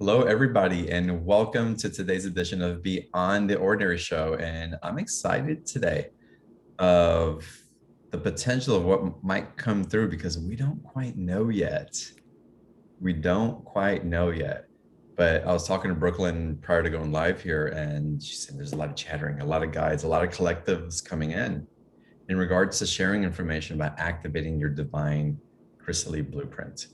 Hello, everybody, and welcome to today's edition of Beyond the Ordinary Show. And I'm excited today of the potential of what might come through because we don't quite know yet. We don't quite know yet. But I was talking to Brooklyn prior to going live here, and she said there's a lot of chattering, a lot of guides, a lot of collectives coming in regards to sharing information about activating your divine crystalline blueprint.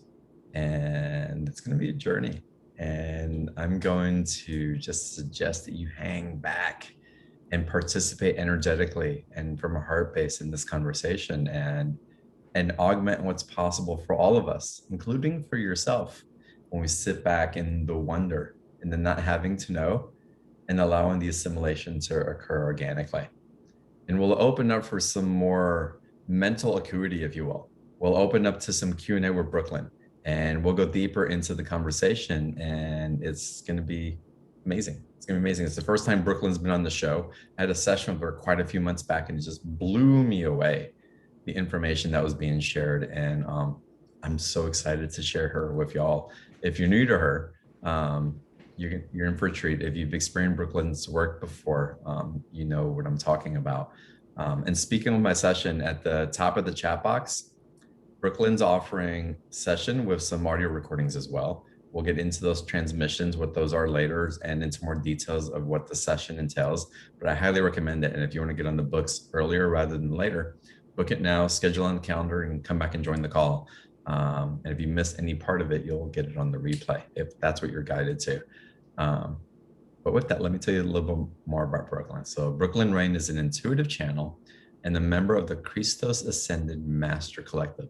And it's going to be a journey. And I'm going to just suggest that you hang back and participate energetically and from a heart base in this conversation and augment what's possible for all of us, including for yourself, when we sit back in the wonder and the not having to know and allowing the assimilation to occur organically. And we'll open up for some more mental acuity, if you will. We'll open up to some Q&A with Brooklyn, and we'll go deeper into the conversation, and it's going to be amazing. It's going to be amazing. It's the first time Brooklyn's been on the show. I had a session with her quite a few months back, and it just blew me away, the information that was being shared. And I'm so excited to share her with y'all. If you're new to her, you're in for a treat. If you've experienced Brooklyn's work before, you know what I'm talking about. And speaking of my session, at the top of the chat box, Brooklyn's offering session with some audio recordings as well. We'll get into those transmissions, what those are later, and into more details of what the session entails. But I highly recommend it. And if you want to get on the books earlier rather than later, book it now, schedule on the calendar, and come back and join the call. And if you miss any part of it, you'll get it on the replay if that's what you're guided to. But with that, let me tell you a little bit more about Brooklyn. So Brooklin Rayne is an intuitive channel and a member of the Christos Ascended Master Collective.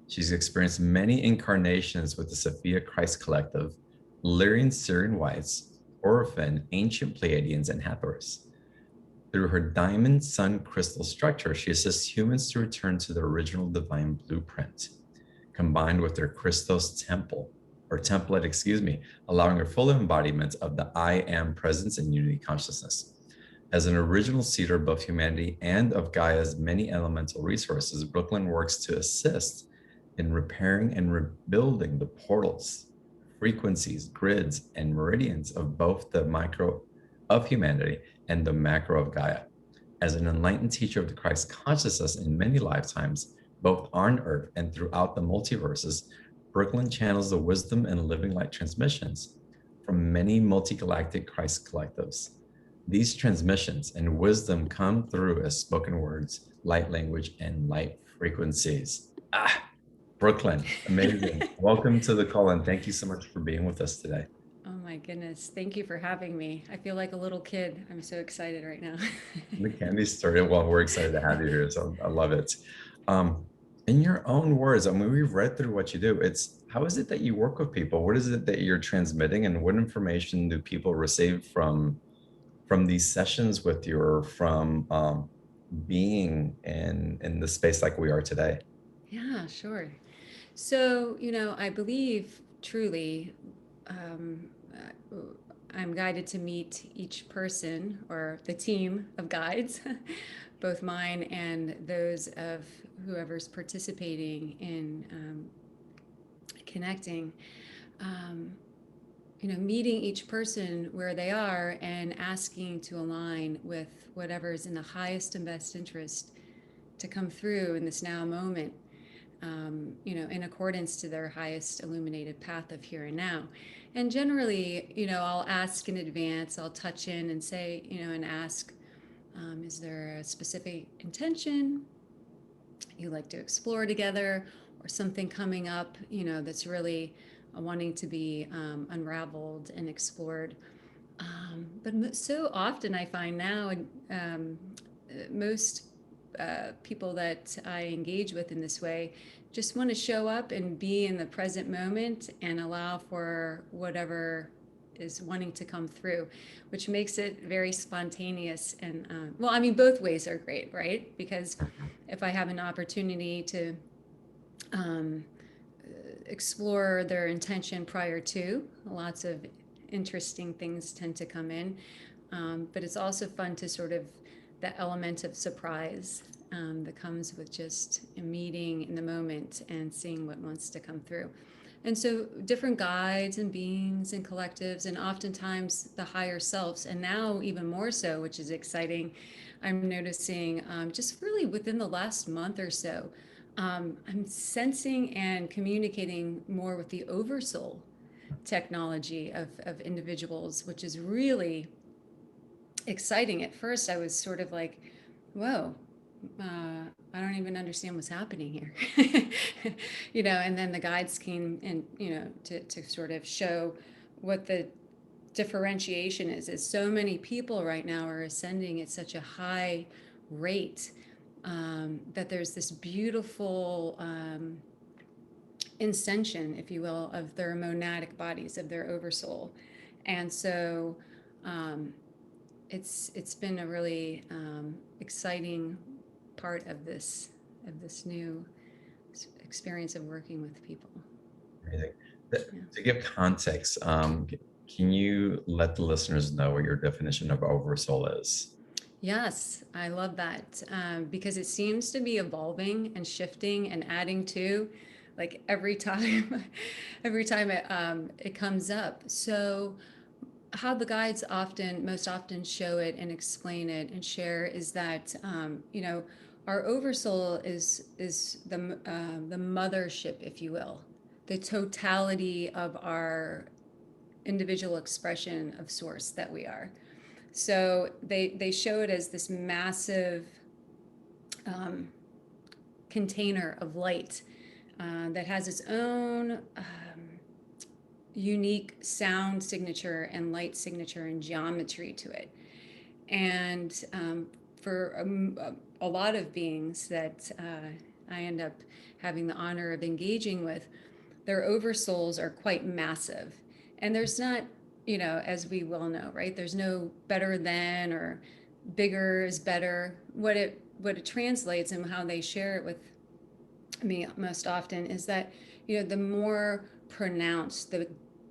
She's experienced many incarnations with the Sophia Christ Collective, Lyran Sirian Whites, Oraphim, ancient Pleiadians, and Hathors. Through her diamond sun crystal structure, she assists humans to return to their original divine blueprint, combined with their Christos template, allowing her full embodiment of the I Am presence and unity consciousness. As an original seeder of both humanity and of Gaia's many elemental resources, Brooklyn works to assist in repairing and rebuilding the portals, frequencies, grids, and meridians of both the micro of humanity and the macro of Gaia. As an enlightened teacher of the Christ consciousness in many lifetimes, both on Earth and throughout the multiverses, Brooklyn channels the wisdom and living light transmissions from many multi-galactic Christ collectives. These transmissions and wisdom come through as spoken words, light language, and light frequencies. Brooklyn, amazing. Welcome to the call, and thank you so much for being with us today. Oh my goodness. Thank you for having me. I feel like a little kid. I'm so excited right now. The candy story. Well, we're excited to have you here, so I love it. In your own words, I mean, we've read through what you do. How is it that you work with people? What is it that you're transmitting, and what information do people receive from these sessions with you, or from being in the space like we are today? Yeah, sure. So, I believe truly I'm guided to meet each person or the team of guides, both mine and those of whoever's participating in connecting. Meeting each person where they are and asking to align with whatever is in the highest and best interest to come through in this now moment, in accordance to their highest illuminated path of here and now. And generally, I'll ask in advance, I'll touch in and say, and ask, is there a specific intention you like to explore together, or something coming up, that's really wanting to be unraveled and explored. But so often I find now, most people that I engage with in this way just want to show up and be in the present moment and allow for whatever is wanting to come through, which makes it very spontaneous. And both ways are great, right? Because if I have an opportunity to explore their intention prior to, lots of interesting things tend to come in. But it's also fun to sort of the element of surprise that comes with just a meeting in the moment and seeing what wants to come through. And so different guides and beings and collectives, and oftentimes the higher selves, and now even more so, which is exciting, I'm noticing just really within the last month or so, I'm sensing and communicating more with the oversoul technology of individuals, which is really exciting. At first, I was sort of like, whoa, I don't even understand what's happening here. And then the guides came and, to sort of show what the differentiation is so many people right now are ascending at such a high rate, that there's this beautiful ascension, if you will, of their monadic bodies, of their oversoul. And so it's been a really exciting part of this new experience of working with people. Amazing. Yeah. To give context, can you let the listeners know what your definition of oversoul is? Yes, I love that, because it seems to be evolving and shifting and adding to, like every time, every time it comes up. So, how the guides most often show it and explain it and share is that, our oversoul is the mothership, if you will, the totality of our individual expression of source that we are. So they show it as this massive um, container of light that has its own unique sound signature and light signature and geometry to it. And for a lot of beings that I end up having the honor of engaging with, their oversouls are quite massive. And there's not, as we well know, right? There's no better than or bigger is better. What it translates and how they share it with me most often is that, the more pronounced, the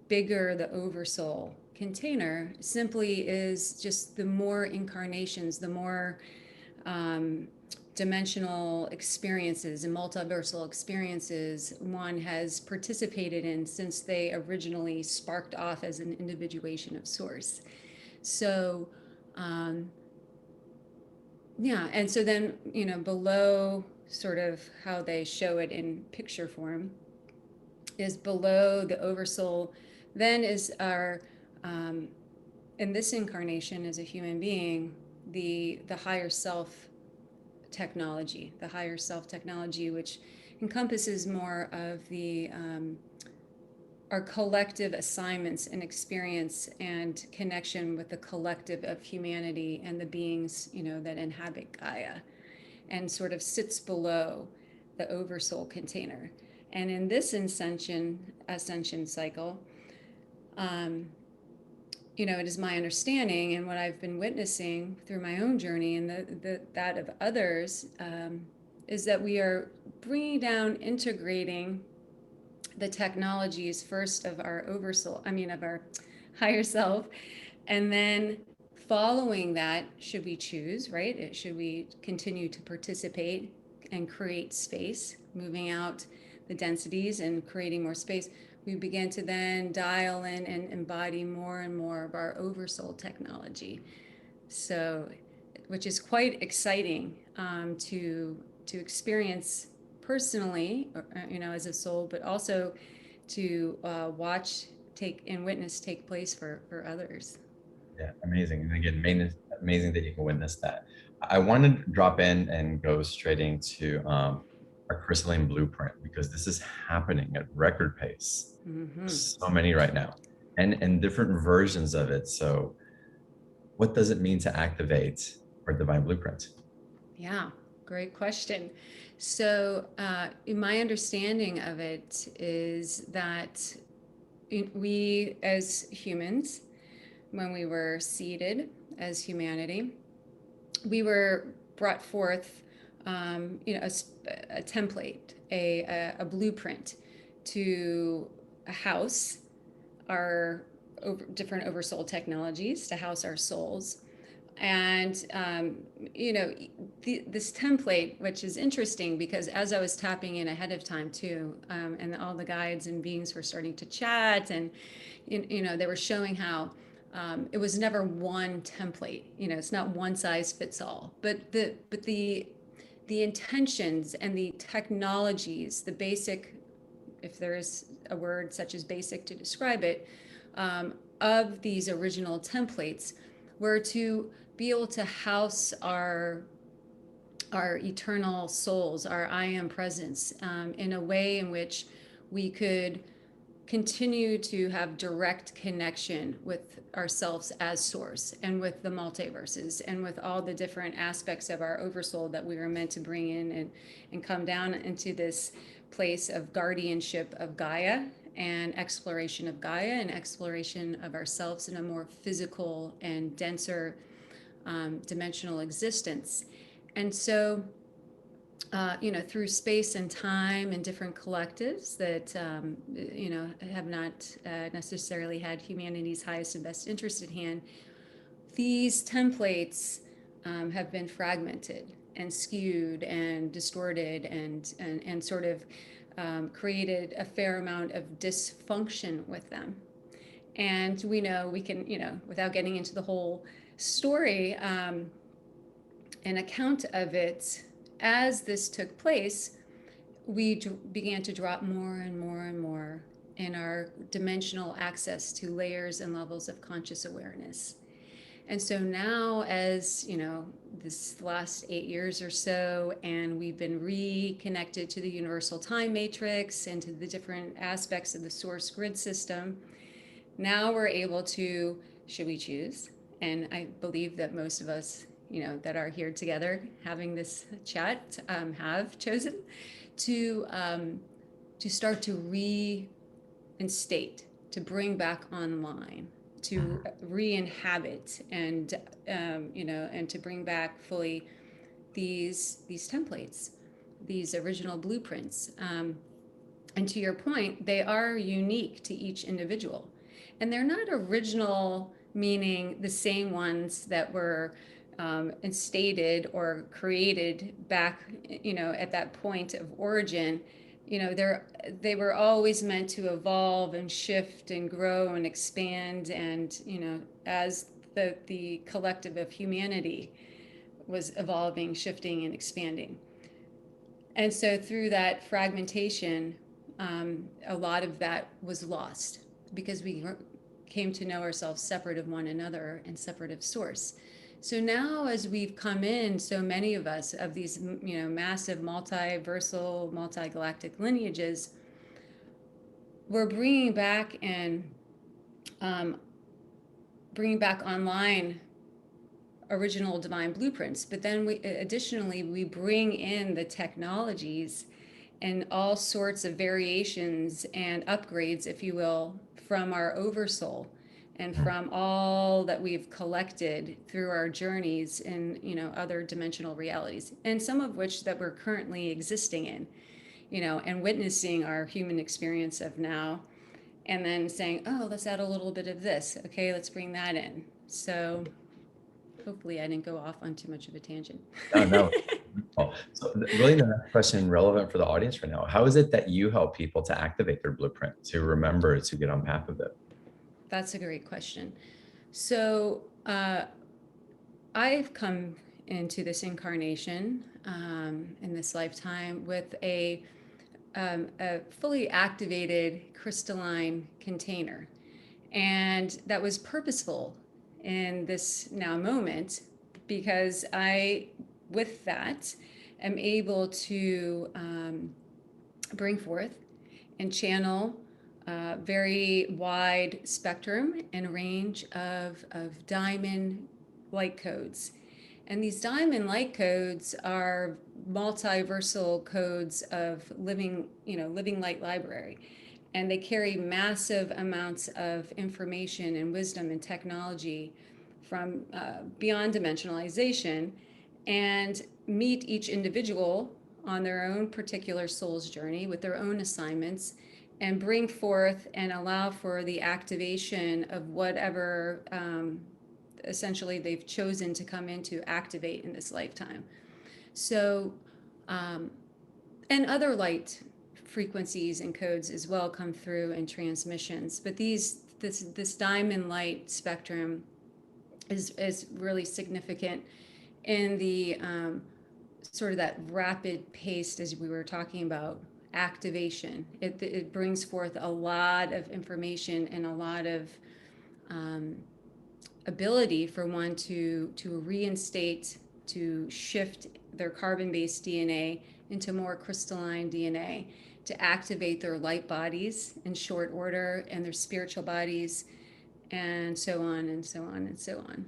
bigger the oversoul container simply is, just the more incarnations, the more dimensional experiences and multiversal experiences one has participated in since they originally sparked off as an individuation of source. So, yeah, and so then, below sort of how they show it in picture form is below the oversoul, then is our, in this incarnation as a human being, the higher self technology, which encompasses more of the our collective assignments and experience and connection with the collective of humanity and the beings, that inhabit Gaia, and sort of sits below the oversoul container. And in this ascension cycle, it is my understanding and what I've been witnessing through my own journey and that of others, is that we are bringing down, integrating the technologies first of our oversoul, of our higher self, and then following that, should we choose, right? Should we continue to participate and create space, moving out the densities and creating more space, we begin to then dial in and embody more and more of our oversoul technology. So, which is quite exciting to experience personally, as a soul, but also to watch, take, and witness take place for others. Yeah, amazing. And again, amazing that you can witness that. I wanted to drop in and go straight into our crystalline blueprint because this is happening at record pace. Mm-hmm. So many right now, and different versions of it. So, what does it mean to activate our divine blueprint? Yeah, great question. So, my understanding of it is that we as humans, when we were seeded as humanity, we were brought forth, a template, a blueprint to house our different oversoul technologies, to house our souls, And, this template, which is interesting because as I was tapping in ahead of time too, and all the guides and beings were starting to chat, and, they were showing how it was never one template. It's not one size fits all, but the intentions and the technologies, the basic, if there is a word such as basic to describe it, of these original templates were to be able to house our eternal souls, our I am presence, in a way in which we could continue to have direct connection with ourselves as source and with the multiverses and with all the different aspects of our oversoul that we were meant to bring in, and come down into this place of guardianship of Gaia and exploration of Gaia and exploration of ourselves in a more physical and denser dimensional existence. And so, through space and time and different collectives that, have not necessarily had humanity's highest and best interest at hand, these templates have been fragmented and skewed and distorted, and sort of created a fair amount of dysfunction with them. And we know we can, without getting into the whole story, an account of it, as this took place, we began to drop more and more and more in our dimensional access to layers and levels of conscious awareness. And so now, as this last 8 years or so, and we've been reconnected to the universal time matrix and to the different aspects of the source grid system, now we're able to, should we choose, and I believe that most of us, that are here together having this chat, have chosen to start to reinstate, to bring back online, to re-inhabit, and and to bring back fully these templates, these original blueprints. And to your point, they are unique to each individual, and they're not original, meaning the same ones that were instated or created back, at that point of origin. They were always meant to evolve and shift and grow and expand, and as the collective of humanity was evolving, shifting, and expanding. And so through that fragmentation, a lot of that was lost because we came to know ourselves separate of one another and separate of source. So now, as we've come in, so many of us, of these, massive multiversal, multi-galactic lineages, we're bringing back online original divine blueprints. But then we bring in the technologies and all sorts of variations and upgrades, if you will, from our oversoul and from all that we've collected through our journeys in other dimensional realities, and some of which that we're currently existing in, and witnessing our human experience of now, and then saying, oh, let's add a little bit of this, okay, let's bring that in. So hopefully I didn't go off on too much of a tangent. Oh, no. So really the next question relevant for the audience right now, how is it that you help people to activate their blueprint, to remember to get on path of it? That's a great question. So I've come into this incarnation, in this lifetime, with a fully activated crystalline container. And that was purposeful in this now moment, because I, with that, am able to bring forth and channel very wide spectrum and range of diamond light codes. And these diamond light codes are multiversal codes of living light library. And they carry massive amounts of information and wisdom and technology from beyond dimensionalization, and meet each individual on their own particular soul's journey with their own assignments, and bring forth and allow for the activation of whatever essentially they've chosen to come into activate in this lifetime. So, and other light frequencies and codes as well come through in transmissions. But this diamond light spectrum is really significant in the sort of that rapid pace, as we were talking about, activation. It brings forth a lot of information and a lot of ability for one to reinstate, to shift their carbon-based DNA into more crystalline DNA, to activate their light bodies in short order and their spiritual bodies, and so on and so on and so on.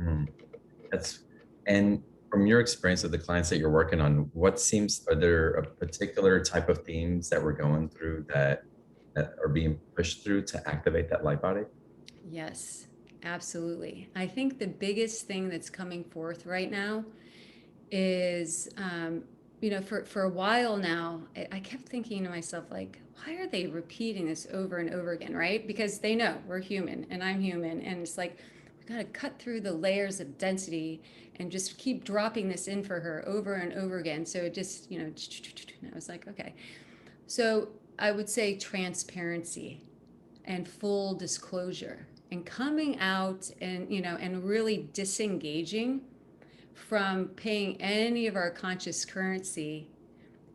Mm. That's and from your experience with the clients that you're working on, are there a particular type of themes that we're going through that are being pushed through to activate that light body? Yes, absolutely. I think the biggest thing that's coming forth right now is, for a while now, I kept thinking to myself, like, why are they repeating this over and over again, right? Because they know we're human and I'm human. And it's like, we got to cut through the layers of density and just keep dropping this in for her over and over again. So it just, I was like, okay. So I would say transparency and full disclosure and coming out and, and really disengaging from paying any of our conscious currency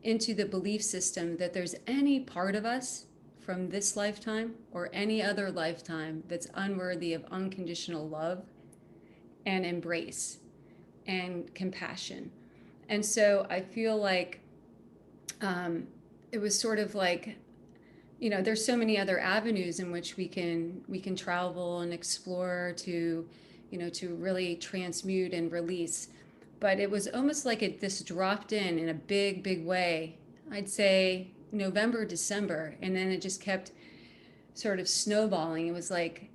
into the belief system that there's any part of us from this lifetime or any other lifetime that's unworthy of unconditional love and embrace and compassion. And so I feel like it was sort of like, there's so many other avenues in which we can travel and explore to really transmute and release. But it was almost like this dropped in a big way. I'd say November, December, and then it just kept sort of snowballing. It was like,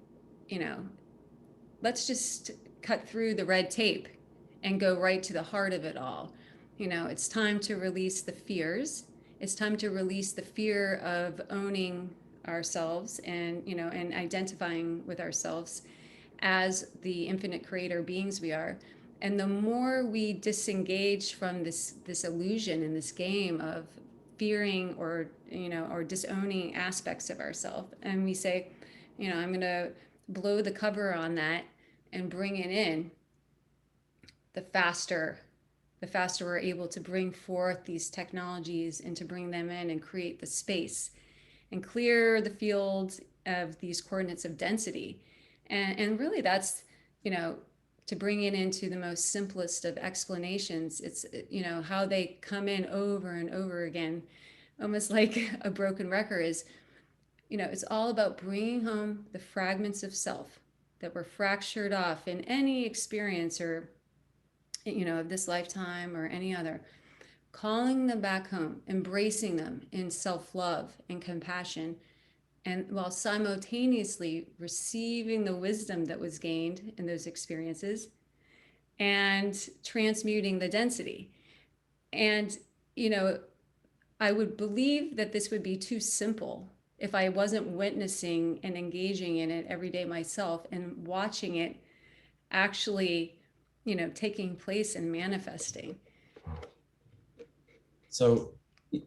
you know, let's just cut through the red tape and go right to the heart of it all. It's time to release the fears. It's time to release the fear of owning ourselves and identifying with ourselves as the infinite creator beings we are. And the more we disengage from this illusion and this game of fearing or disowning aspects of ourselves, and we say, I'm going to blow the cover on that and bring it in, the faster we're able to bring forth these technologies and to bring them in and create the space and clear the field of these coordinates of density. And really that's, to bring it into the most simplest of explanations, it's, how they come in over and over again, almost like a broken record is, it's all about bringing home the fragments of self that were fractured off in any experience or, of this lifetime or any other, calling them back home, embracing them in self love and compassion, and while simultaneously receiving the wisdom that was gained in those experiences and transmuting the density. And, you know, I would believe that this would be too simple if I wasn't witnessing and engaging in it every day myself and watching it actually, taking place and manifesting. So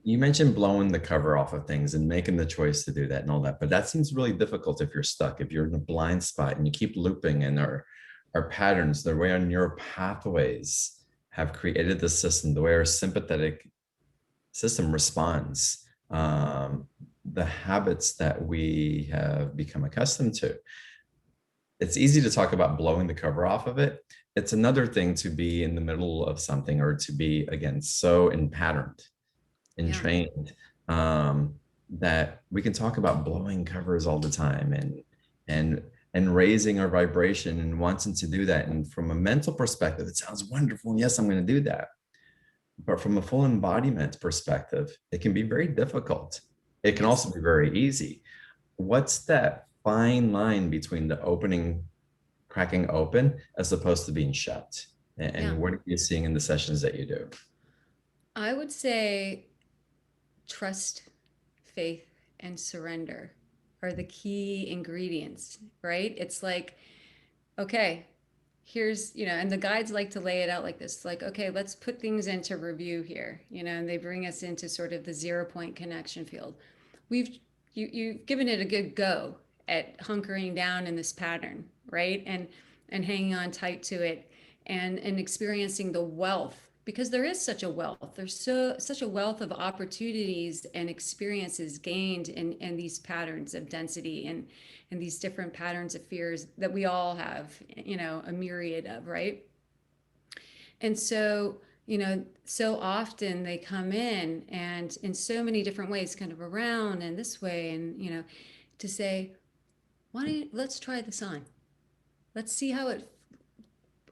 you mentioned blowing the cover off of things and making the choice to do that and all that, but that seems really difficult if you're stuck, if you're in a blind spot and you keep looping and our patterns, the way our neural pathways have created the system, the way our sympathetic system responds, the habits that we have become accustomed to. It's easy to talk about blowing the cover off of it. It's another thing to be in the middle of something or to be, again, so in patterned and Yeah. trained, that we can talk about blowing covers all the time and and raising our vibration and wanting to do that. And from a mental perspective, it sounds wonderful. And yes, I'm going to do that. But from a full embodiment perspective, it can be very difficult. It can Yes. also be very easy. What's that fine line between the opening, cracking open, as opposed to being shut? Yeah. And what are you seeing in the sessions that you do? I would say trust, faith, and surrender are the key ingredients, right? It's like, okay, here's, and the guides like to lay it out like this, like, okay, let's put things into review here, and they bring us into sort of the 0 point connection field. We've, you've given it a good go at hunkering down in this pattern, right? And hanging on tight to it, and experiencing the wealth, because there is such a wealth. There's such a wealth of opportunities and experiences gained in these patterns of density, and these different patterns of fears that we all have, a myriad of, right? And so, so often they come in so many different ways, kind of around and this way, and, to say, why don't you, let's try this on. Let's see how it,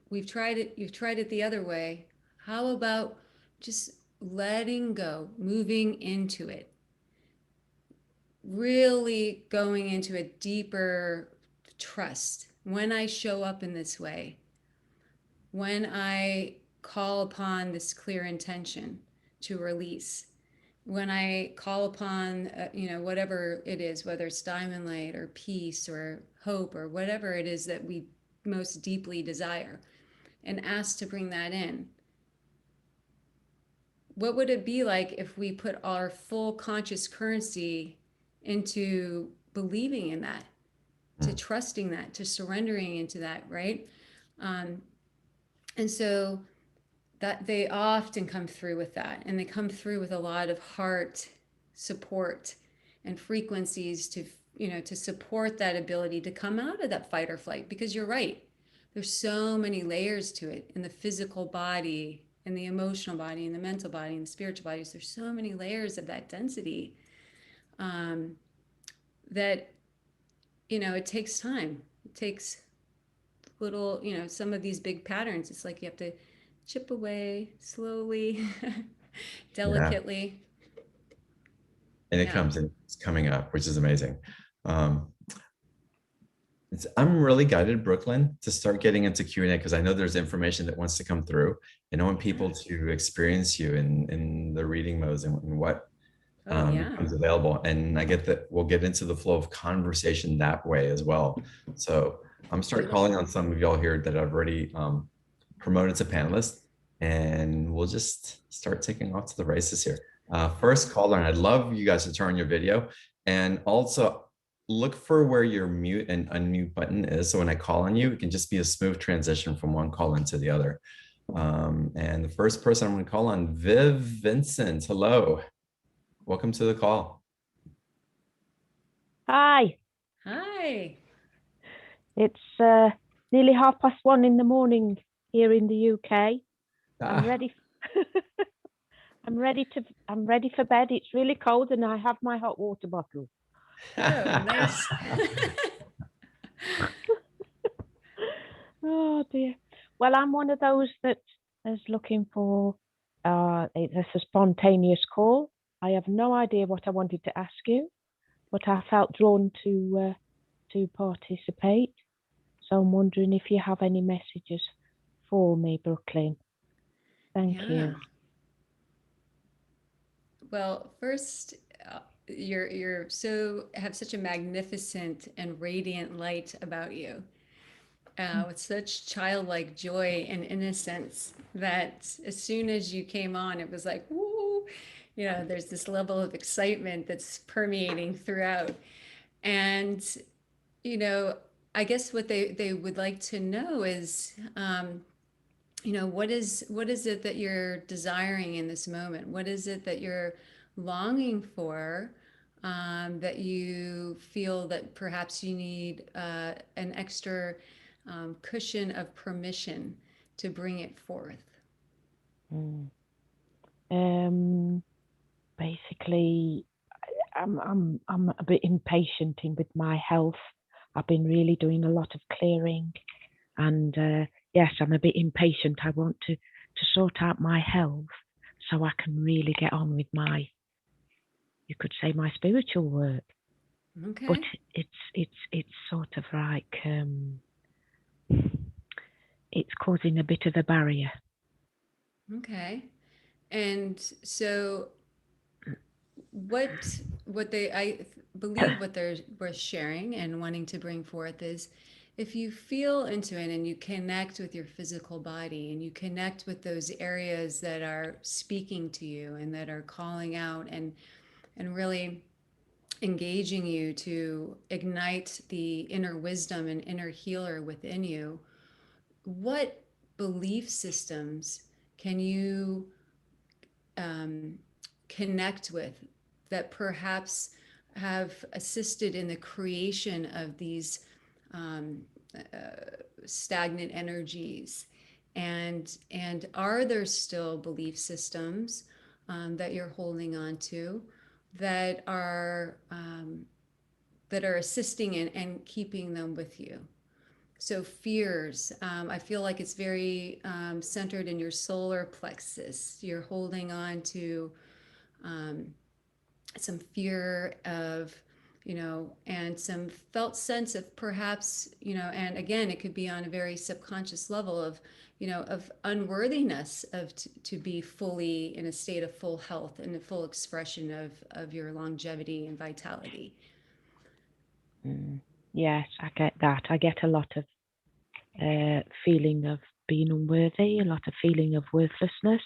we've tried it, you've tried it the other way. How about just letting go, moving into it, really going into a deeper trust? When I show up in this way, when I call upon this clear intention to release, when I call upon, whatever it is, whether it's diamond light or peace or hope or whatever it is that we most deeply desire, and ask to bring that in, what would it be like if we put our full conscious currency into believing in that, to Mm. trusting that, to surrendering into that, right? Um, and so that they often come through with that, and they come through with a lot of heart support and frequencies to, to support that ability to come out of that fight or flight. Because you're right, there's so many layers to it, in the physical body, in the emotional body, in the mental body, in the spiritual bodies. There's so many layers of that density, um, that, it takes time. It takes little, some of these big patterns, it's like you have to chip away slowly, Yeah. delicately. And it Yeah. comes and it's coming up, which is amazing. Um, I'm really guided, Brooklyn, to start getting into Q&A because I know there's information that wants to come through, and I want people Yeah. to experience you in the reading modes and what Oh, yeah. becomes available. And I get that we'll get into the flow of conversation that way as well. So I'm start calling Beautiful. on some of y'all here that I've already promoted to panelists, and we'll just start taking off to the races here. First caller, and I'd love you guys to turn on your video, and also look for where your mute and unmute button is. So when I call on you, it can just be a smooth transition from one call into the other. And the first person I'm going to call on, Viv Vincent. Hello. Welcome to the call. Hi, Hi. it's nearly 1:30 in the morning here in the UK. I'm Ah, ready. I'm ready for bed. It's really cold, and I have my hot water bottle. Oh, nice. Oh dear. Well, I'm one of those that is looking for. It's a spontaneous call. I have no idea what I wanted to ask you, but I felt drawn to participate. So I'm wondering if you have any messages for me, Brooklyn. Thank Yeah. you. Well, first, you're so, have such a magnificent and radiant light about you, with such childlike joy and innocence, that as soon as you came on, it was like, woo, there's this level of excitement that's permeating throughout. And, you know, I guess what they would like to know is, what is it that you're desiring in this moment? What is it that you're longing for? That you feel that perhaps you need an extra cushion of permission to bring it forth. Mm. Um, Basically, I'm a bit impatient with my health. I've been really doing a lot of clearing, and yes, I'm a bit impatient. I want to sort out my health so I can really get on with my, you could say, my spiritual work. Okay. But it's sort of like it's causing a bit of a barrier. Okay. And so what they, I believe what they're sharing and wanting to bring forth is if you feel into it and you connect with your physical body and you connect with those areas that are speaking to you and that are calling out and really engaging you to ignite the inner wisdom and inner healer within you, what belief systems can you um, connect with that perhaps have assisted in the creation of these um, stagnant energies, and are there still belief systems that you're holding on to that are assisting and keeping them with you? So fears, I feel like it's very centered in your solar plexus. You're holding on to um, some fear of, and some felt sense of perhaps, and again, it could be on a very subconscious level of, of unworthiness to be fully in a state of full health and a full expression of your longevity and vitality. Yes, I get that. I get a lot of feeling of being unworthy, a lot of feeling of worthlessness.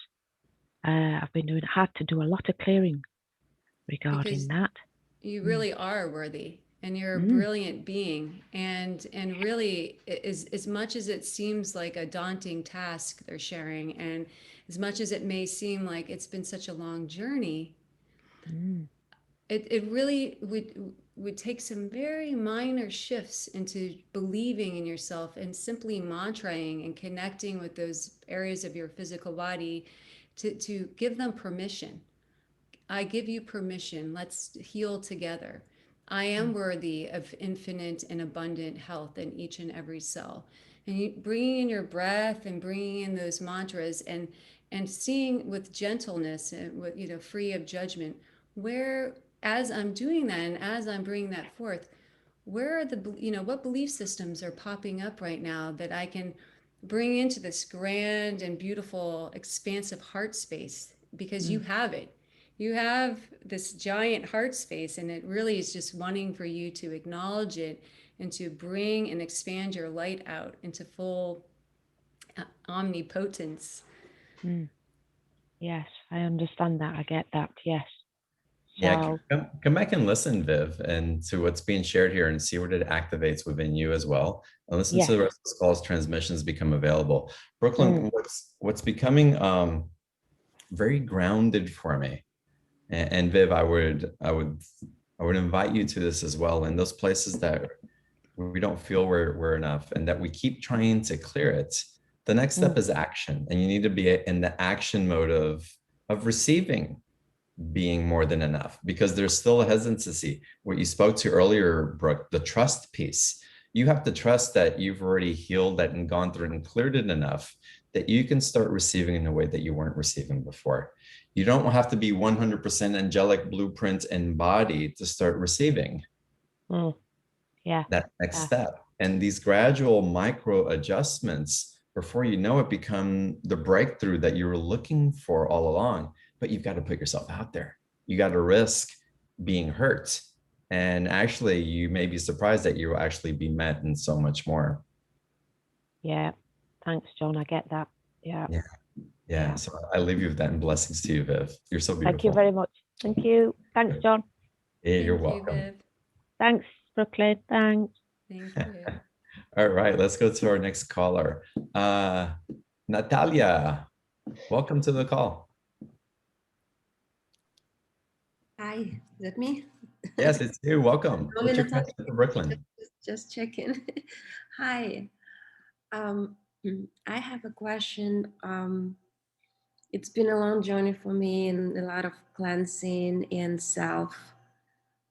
I've had to do a lot of clearing regarding Because that. you really are worthy and you're a brilliant being, and really, as much as it seems like a daunting task they're sharing, and as much as it may seem like it's been such a long journey, it really would take some very minor shifts into believing in yourself and simply mantraing and connecting with those areas of your physical body to give them permission. I give you permission. Let's heal together. I am worthy of infinite and abundant health in each and every cell. And you bringing in your breath and bringing in those mantras and seeing with gentleness and with, free of judgment, where, as I'm doing that and as I'm bringing that forth, where are what belief systems are popping up right now that I can bring into this grand and beautiful expansive heart space, because you have it. You have this giant heart space, and it really is just wanting for you to acknowledge it and to bring and expand your light out into full omnipotence. Yes, I understand that. I get that. Yes. Yeah, So, come back and listen, Viv, and to what's being shared here and see what it activates within you as well. And listen to yes. the rest of this call as transmissions become available. Brooklyn, what's becoming very grounded for me. And Viv, I would invite you to this as well. In those places that we don't feel we're enough and that we keep trying to clear it, the next step is action. And you need to be in the action mode of receiving being more than enough, because there's still a hesitancy. What you spoke to earlier, Brooke, the trust piece. You have to trust that you've already healed that and gone through it and cleared it enough that you can start receiving in a way that you weren't receiving before. You don't have to be 100% angelic blueprint and body to start receiving Yeah. that next step. And these gradual micro adjustments, before you know it, become the breakthrough that you were looking for all along. But you've got to put yourself out there. You got to risk being hurt. And actually, you may be surprised that you will actually be met and so much more. Yeah. Thanks, John. I get that. Yeah. Yeah. So I leave you with that, and blessings to you, Viv. You're so beautiful. Thank you very much. Thank you. Thanks, John. Yeah, you're Thank you, welcome. Viv. Thanks, Brooklyn. Thanks. Thank you. All right, let's go to our next caller. Natalia, welcome to the call. Hi, is that me? Yes, it's you. Welcome. What's your question for Brooklyn? Just checking. Hi. I have a question. It's been a long journey for me and a lot of cleansing and self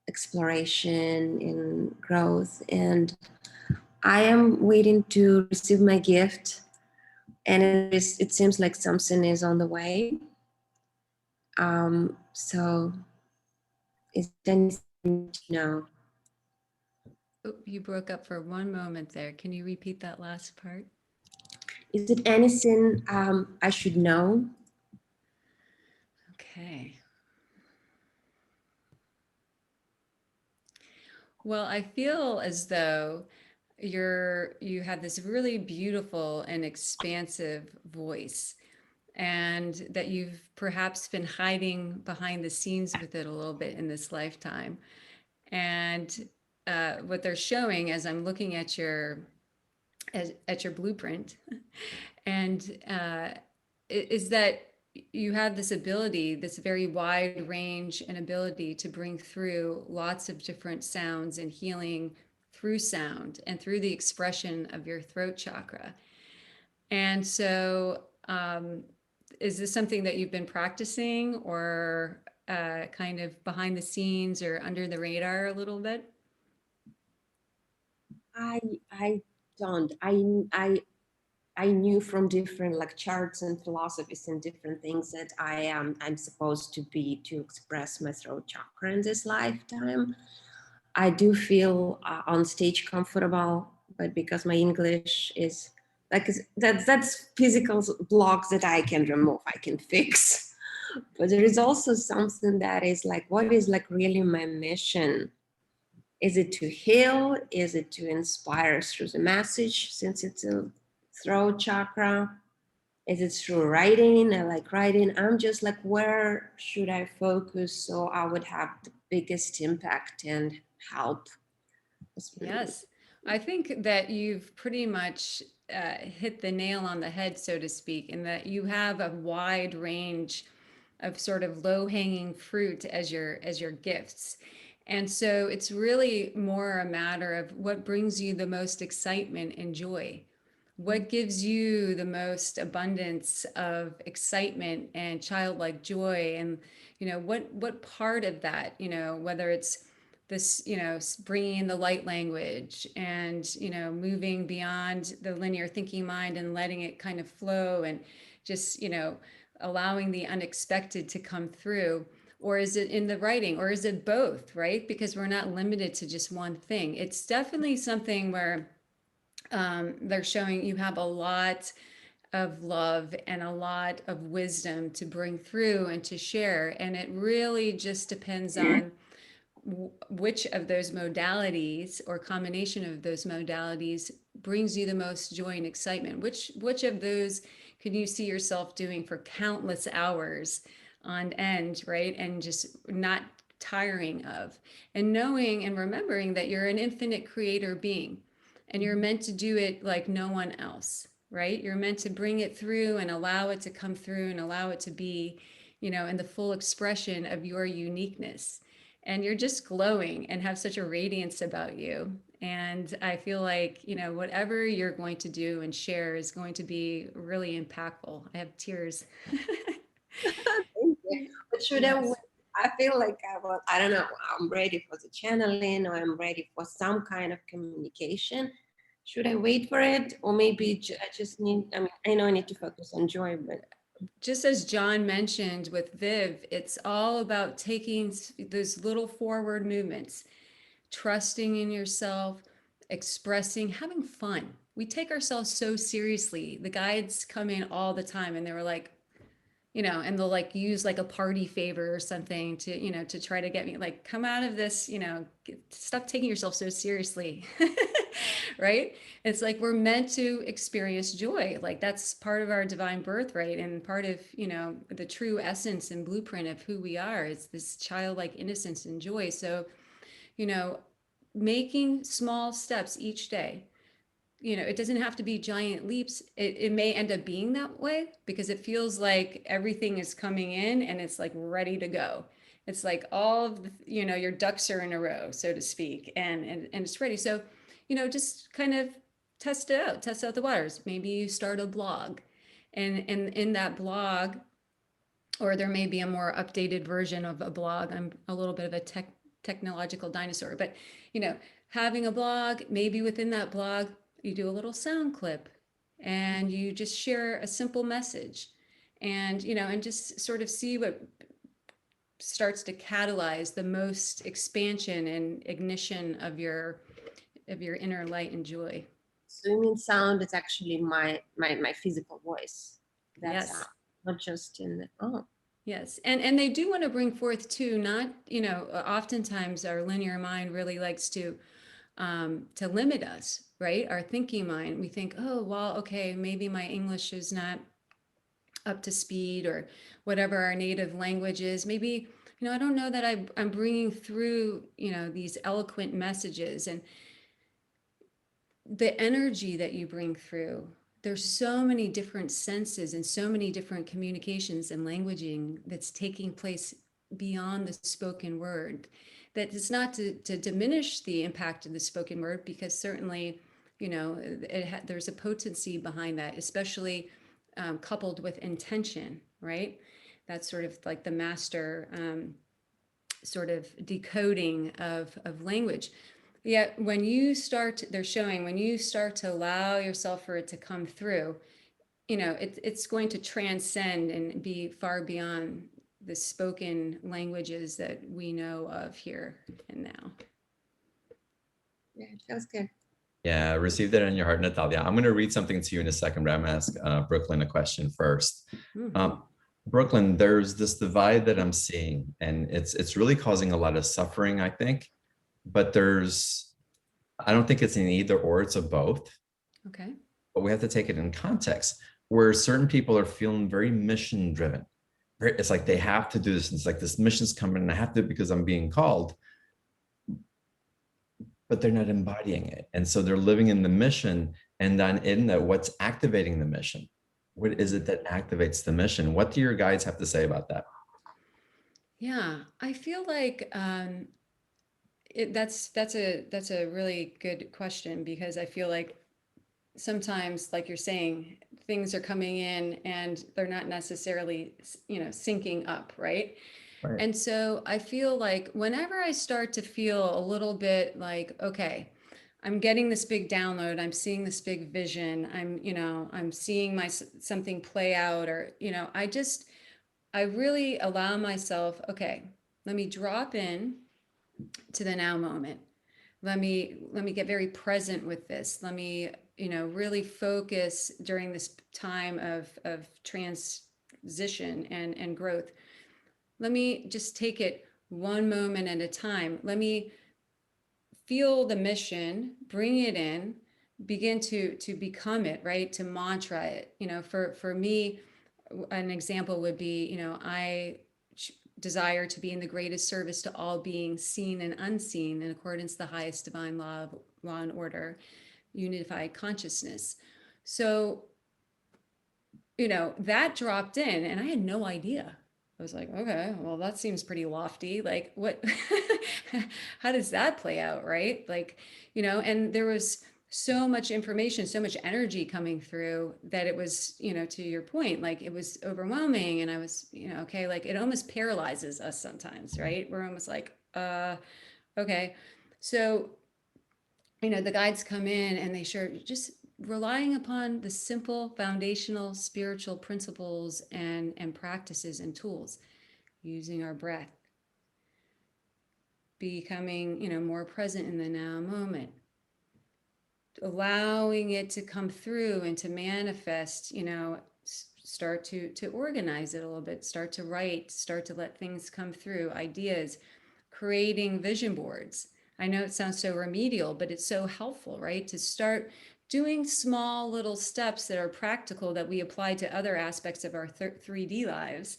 exploration and growth. And I am waiting to receive my gift. And it seems like something is on the way. So is there anything to know? Oh, you broke up for one moment there. Can you repeat that last part? Is it anything I should know? Okay. Well, I feel as though you have this really beautiful and expansive voice, and that you've perhaps been hiding behind the scenes with it a little bit in this lifetime. And what they're showing as I'm looking at your blueprint, and is that you have this ability, this very wide range and ability to bring through lots of different sounds and healing through sound and through the expression of your throat chakra. And so, is this something that you've been practicing, or kind of behind the scenes or under the radar a little bit? I don't. I knew from different like charts and philosophies and different things that I'm supposed to express my throat chakra in this lifetime. I do feel on stage comfortable, but because my English is like that's physical blocks that I can remove, I can fix. But there is also something that is like, what is like really my mission? Is it to heal? Is it to inspire through the message, since it's a throat chakra? Is it through writing? I like writing. I'm just like, where should I focus so I would have the biggest impact and help? Yes. I think that you've pretty much hit the nail on the head, so to speak, in that you have a wide range of sort of low-hanging fruit as your gifts. And so it's really more a matter of what brings you the most excitement and joy. What gives you the most abundance of excitement and childlike joy? And, what part of that, whether it's this, bringing in the light language and, moving beyond the linear thinking mind and letting it kind of flow, and just, allowing the unexpected to come through. Or is it in the writing, or is it both, right? Because we're not limited to just one thing. It's definitely something where they're showing you have a lot of love and a lot of wisdom to bring through and to share. And it really just depends on which of those modalities or combination of those modalities brings you the most joy and excitement. Which of those can you see yourself doing for countless hours on end, right? And just not tiring of, and knowing and remembering that you're an infinite creator being, and you're meant to do it like no one else, right? You're meant to bring it through and allow it to come through and allow it to be, in the full expression of your uniqueness. And you're just glowing and have such a radiance about you. And I feel like, whatever you're going to do and share is going to be really impactful. I have tears. Thank you. But should Yes. I feel like I don't know, I'm ready for the channeling, or I'm ready for some kind of communication. Should I wait for it? Or maybe I just need, I mean, I know I need to focus on joy, but Just as John mentioned with Viv, it's all about taking those little forward movements, trusting in yourself, expressing, having fun. We take ourselves so seriously. The guides come in all the time and they were like, and they'll like use like a party favor or something to, to try to get me like, come out of this, stop taking yourself so seriously. Right? It's like we're meant to experience joy. Like that's part of our divine birthright and part of, the true essence and blueprint of who we are. It's this childlike innocence and joy. So, you know, making small steps each day, it doesn't have to be giant leaps. It may end up being that way because it feels like everything is coming in and it's like ready to go. It's like all of the, your ducks are in a row, so to speak, and it's ready. So, just kind of test out the waters. Maybe you start a blog, and in that blog, or there may be a more updated version of a blog. I'm a little bit of a technological dinosaur, but having a blog, maybe within that blog, you do a little sound clip and you just share a simple message, and and just sort of see what starts to catalyze the most expansion and ignition of your inner light and joy. so you mean sound is actually my physical voice. That's Yes. not just in the, oh. Yes, and they do want to bring forth too, not, oftentimes our linear mind really likes to to limit us, right? Our thinking mind. We think, oh, well, okay, maybe my English is not up to speed, or whatever our native language is. Maybe, I don't know that I'm bringing through, these eloquent messages. And the energy that you bring through, there's so many different senses and so many different communications and languaging that's taking place beyond the spoken word, that it's not to diminish the impact of the spoken word, because certainly, there's a potency behind that, especially coupled with intention, right? That's sort of like the master sort of decoding of language. Yet when you start, they're showing, when you start to allow yourself for it to come through, it's going to transcend and be far beyond the spoken languages that we know of here and now. Yeah, that's good. Yeah, receive that in your heart, Natalia. I'm going to read something to you in a second, but I'm going to ask Brooklyn a question first. Brooklyn, there's this divide that I'm seeing, and it's really causing a lot of suffering, I think. But I don't think it's an either or, it's a both. Okay. But we have to take it in context, where certain people are feeling very mission driven. It's like they have to do this. It's like this mission's coming and I have to because I'm being called. But they're not embodying it. And so they're living in the mission, and then in that, what's activating the mission? What is it that activates the mission? What do your guides have to say about that? Yeah, I feel like that's a really good question, because I feel like sometimes, like you're saying, things are coming in and they're not necessarily, syncing up, right? Right. And so I feel like whenever I start to feel a little bit like, okay, I'm getting this big download, I'm seeing this big vision, I'm seeing something play out, or, I really allow myself, okay, let me drop in to the now moment. Let me get very present with this. Let me, really focus during this time of transition and growth. Let me just take it one moment at a time. Let me feel the mission, bring it in, begin to become it, right? To mantra it. For me, an example would be, I desire to be in the greatest service to all beings, seen and unseen, in accordance to the highest divine law and order, unified consciousness. So, that dropped in and I had no idea. I was like, okay, well, that seems pretty lofty. Like, what, how does that play out, right? Like, and there was so much information, so much energy coming through that it was, to your point, like it was overwhelming. And I was, okay, like it almost paralyzes us sometimes, right? We're almost like, okay. So, the guides come in and they share just relying upon the simple foundational spiritual principles and practices and tools, using our breath, becoming, more present in the now moment, allowing it to come through and to manifest, start to organize it a little bit, start to write, start to let things come through, ideas, creating vision boards. I know it sounds so remedial, but it's so helpful, right? To start doing small little steps that are practical that we apply to other aspects of our 3D lives,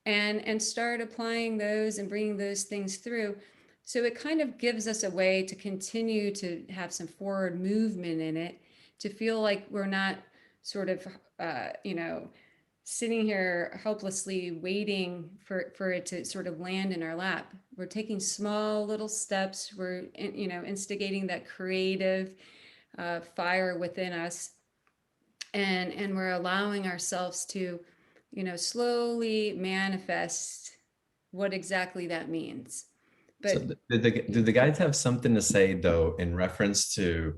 and start applying those and bringing those things through. So it kind of gives us a way to continue to have some forward movement in it, to feel like we're not sort of, sitting here helplessly waiting for it to sort of land in our lap. We're taking small little steps. We're, instigating that creative fire within us. And we're allowing ourselves to, slowly manifest what exactly that means. But So do the guides have something to say, though, in reference to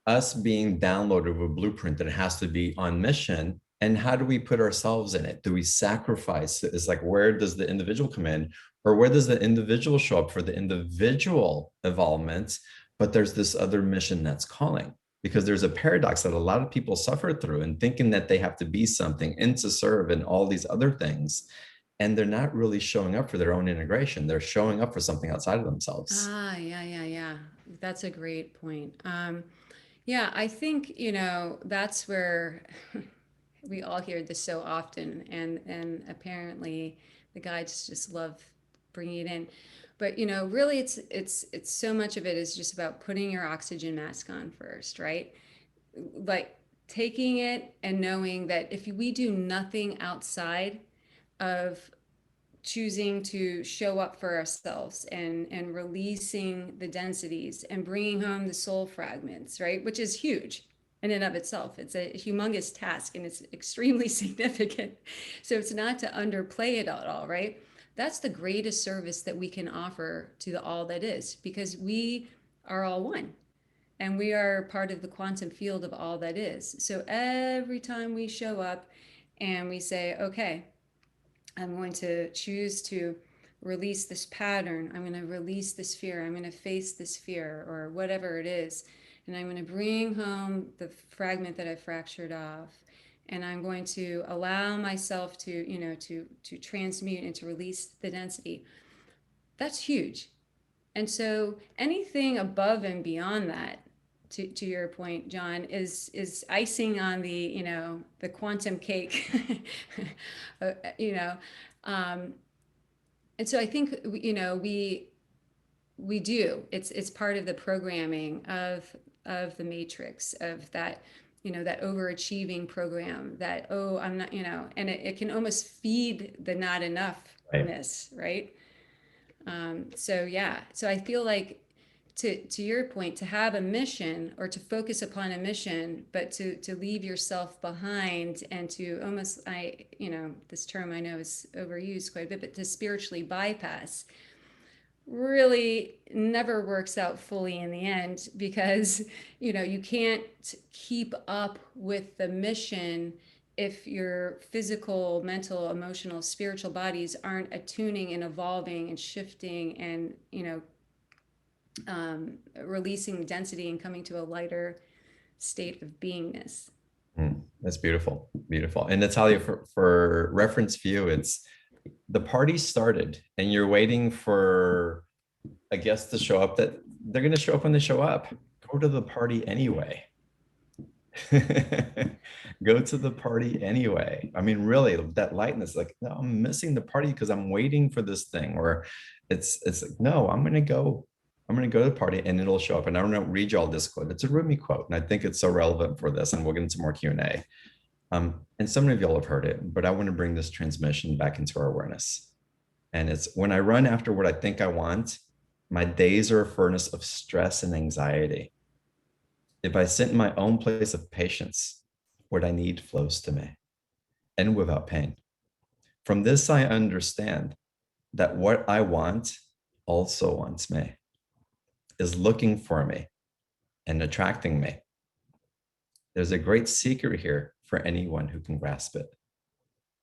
us being downloaded with a blueprint that has to be on mission? And how do we put ourselves in it? Do we sacrifice? It's like, where does the individual come in? Or where does the individual show up for the individual involvement? But there's this other mission that's calling, because there's a paradox that a lot of people suffer through, and thinking that they have to be something and to serve and all these other things. And they're not really showing up for their own integration. They're showing up for something outside of themselves. yeah. Yeah, that's a great point. Yeah, I think, that's where we all hear this so often, and apparently the guides just love bringing it in. But really, it's so much of it is just about putting your oxygen mask on first, right? Like taking it and knowing that if we do nothing outside of choosing to show up for ourselves and releasing the densities and bringing home the soul fragments, right, which is huge in and of itself. It's a humongous task and it's extremely significant, so it's not to underplay it at all, right? That's the greatest service that we can offer to the all that is, because we are all one and we are part of the quantum field of all that is. So every time we show up and we say, okay, I'm going to choose to release this pattern. I'm going to release this fear. I'm going to face this fear or whatever it is. And I'm going to bring home the fragment that I fractured off. And I'm going to allow myself to, to transmute and to release the density. That's huge. And so anything above and beyond that, to your point, John, is icing on the, the quantum cake. uh, you know, um, and so I think we do. It's part of the programming of the matrix, of that, that overachieving program, that, oh, I'm not, and it can almost feed the not enoughness, right? So yeah, so I feel like, to your point, to have a mission or to focus upon a mission, but to leave yourself behind and to almost, this term I know is overused quite a bit, but to spiritually bypass really never works out fully in the end, because you can't keep up with the mission if your physical, mental, emotional, spiritual bodies aren't attuning and evolving and shifting and releasing density and coming to a lighter state of beingness. That's beautiful, beautiful. And Natalia, for reference view, it's the party started and you're waiting for a guest to show up, that they're going to show up when they show up. Go to the party anyway. Go to the party anyway. I mean, really, that lightness, like, no, I'm missing the party because I'm waiting for this thing. Or it's like, no, I'm going to go to the party and it'll show up. And I don't know, read you all this quote. It's a Rumi quote, and I think it's so relevant for this. And we'll get into more Q&A. And some of y'all have heard it, but I want to bring this transmission back into our awareness. And it's, when I run after what I think I want, my days are a furnace of stress and anxiety. If I sit in my own place of patience, what I need flows to me, and without pain. From this, I understand that what I want also wants me, is looking for me and attracting me. There's a great secret here for anyone who can grasp it.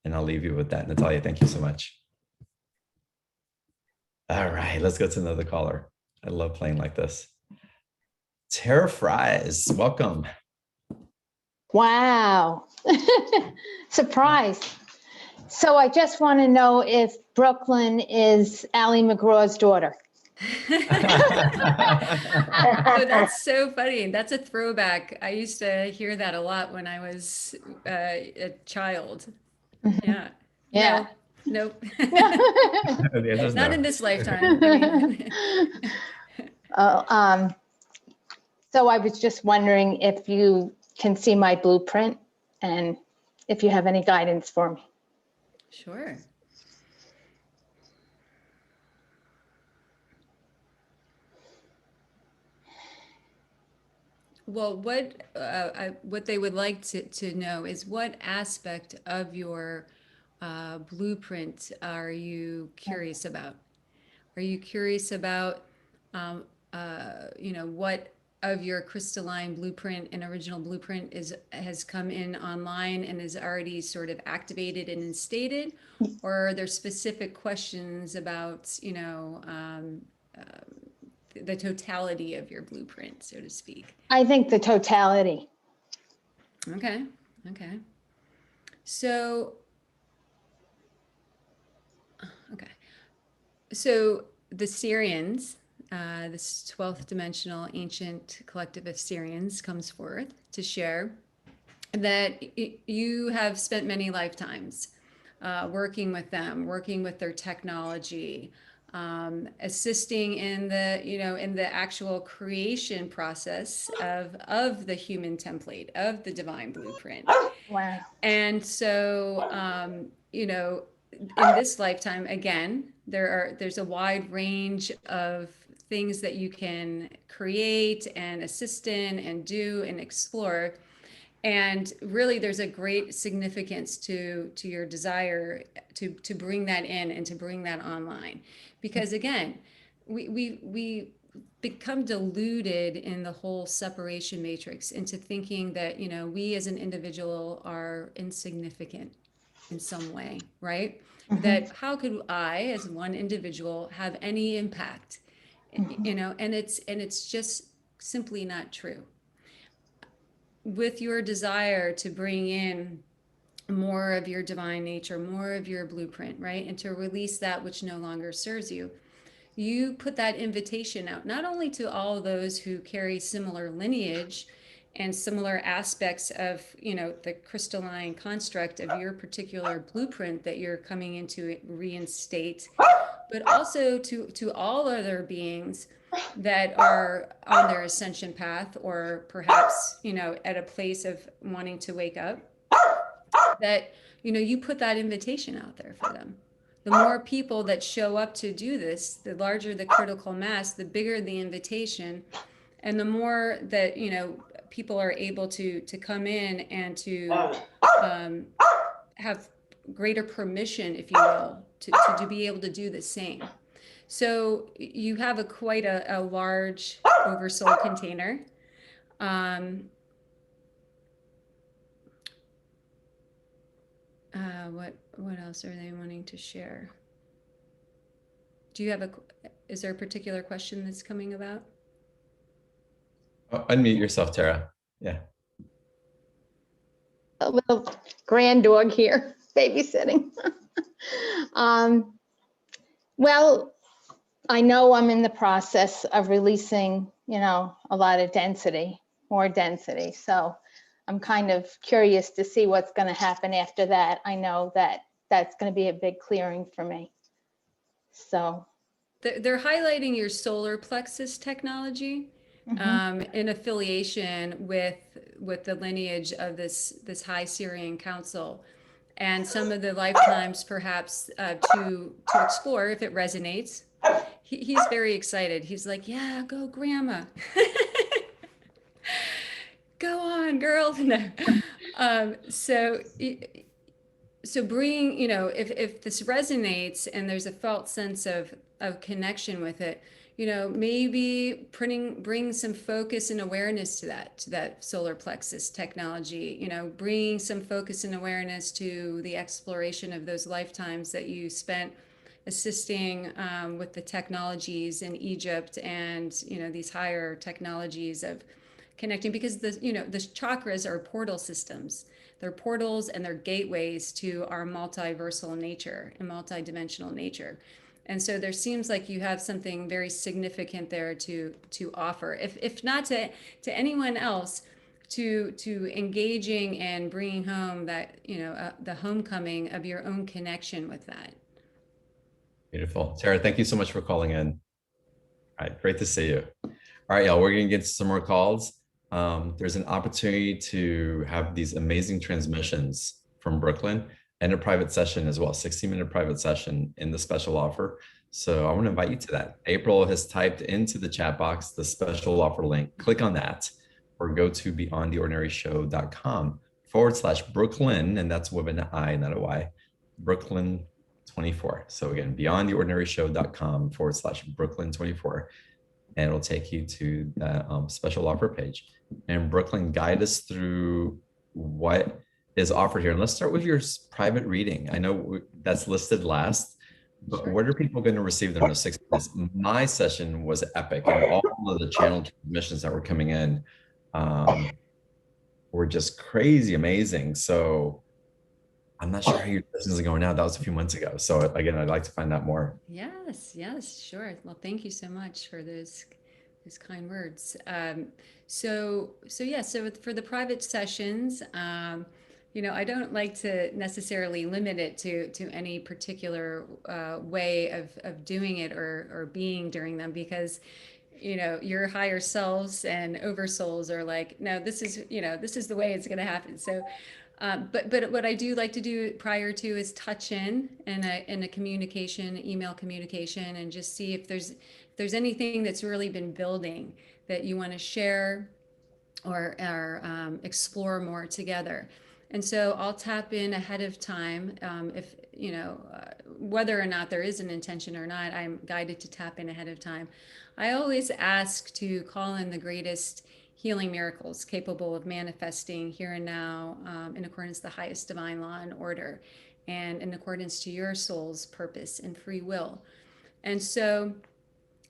And I'll leave you with that. Natalia, thank you so much. All right, let's go to another caller. I love playing like this. Tara Fries, welcome. Wow. Surprise. So I just want to know if Brooklyn is Ally McGraw's daughter. Oh, that's so funny. That's a throwback. I used to hear that a lot when I was a child. Yeah. Yeah. No, nope. Not no. In this lifetime. I mean. So I was just wondering if you can see my blueprint and if you have any guidance for me. Sure. Well, what they would like to know is, what aspect of your blueprint are you curious about? Are you curious about, what of your crystalline blueprint and original blueprint has come in online and is already sort of activated and instated? Or are there specific questions about, the totality of your blueprint, so to speak? I think the totality. Okay. So, the Sirians, this 12th dimensional ancient collective of Syrians comes forth to share that you have spent many lifetimes working with them, working with their technology, assisting in the, in the actual creation process of the human template, of the divine blueprint. Wow. And so, in this lifetime, again, there's a wide range of things that you can create and assist in and do and explore. And really, there's a great significance to your desire to bring that in and to bring that online, because again, we become deluded in the whole separation matrix into thinking that we as an individual are insignificant in some way, right? That how could I, as one individual, have any impact? And it's just simply not true. With your desire to bring in more of your divine nature, more of your blueprint, right? And to release that which no longer serves you, you put that invitation out, not only to all those who carry similar lineage and similar aspects of, the crystalline construct of your particular blueprint that you're coming into reinstate, but also to all other beings that are on their ascension path, or perhaps, at a place of wanting to wake up, that, you put that invitation out there for them. The more people that show up to do this, the larger the critical mass, the bigger the invitation, and the more that, people are able to come in and to have greater permission, if you will, to be able to do the same. So you have quite a large oversoul container. What else are they wanting to share? Is there a particular question that's coming about? Oh, unmute yourself, Tara. Yeah. A little grand dog here, babysitting. Well, I know I'm in the process of releasing, a lot of density, more density. So I'm kind of curious to see what's going to happen after that. I know that that's going to be a big clearing for me. So they're highlighting your solar plexus technology. In affiliation with the lineage of this high Syrian council, and some of the lifetimes perhaps to explore if it resonates. He's very excited. He's like, yeah, go grandma. Go on, girl. No. So bring, if this resonates and there's a felt sense of connection with it, maybe bring some focus and awareness to that solar plexus technology, bringing some focus and awareness to the exploration of those lifetimes that you spent assisting with the technologies in Egypt and, these higher technologies of connecting, because the chakras are portal systems. They're portals and they're gateways to our multiversal nature and multidimensional nature. And so there seems like you have something very significant there to offer, if not to anyone else, to engaging and bringing home that, the homecoming of your own connection with that. Beautiful. Tara, thank you so much for calling in. All right, great to see you. All right, y'all, we're gonna get to some more calls. There's an opportunity to have these amazing transmissions from Brooklyn and a private session as well, 60-minute private session in the special offer. So I want to invite you to that. April has typed into the chat box the special offer link. Click on that or go to beyondtheordinaryshow.com/Brooklyn, and that's with an I, not a Y, Brooklyn 24. So again, beyondtheordinaryshow.com/Brooklyn 24. And it'll take you to that special offer page. And Brooklyn, guide us through what is offered here. And let's start with your private reading. I know that's listed last, but sure. What are people going to receive them in 6 months? My session was epic, and all of the channel transmissions that were coming in were just crazy amazing. So I'm not sure how your sessions are going now. That was a few months ago. So again, I'd like to find out more. Yes, sure. Well, thank you so much for those kind words. So for the private sessions, I don't like to necessarily limit it to any particular way of doing it or being during them, because your higher selves and oversouls are like, no, this is the way it's going to happen. So but what I do like to do prior to is touch in a communication, email communication, and just see if there's anything that's really been building that you want to share or explore more together. And so I'll tap in ahead of time. If whether or not there is an intention or not, I'm guided to tap in ahead of time. I always ask to call in the greatest healing miracles capable of manifesting here and now, in accordance to the highest divine law and order, and in accordance to your soul's purpose and free will. And so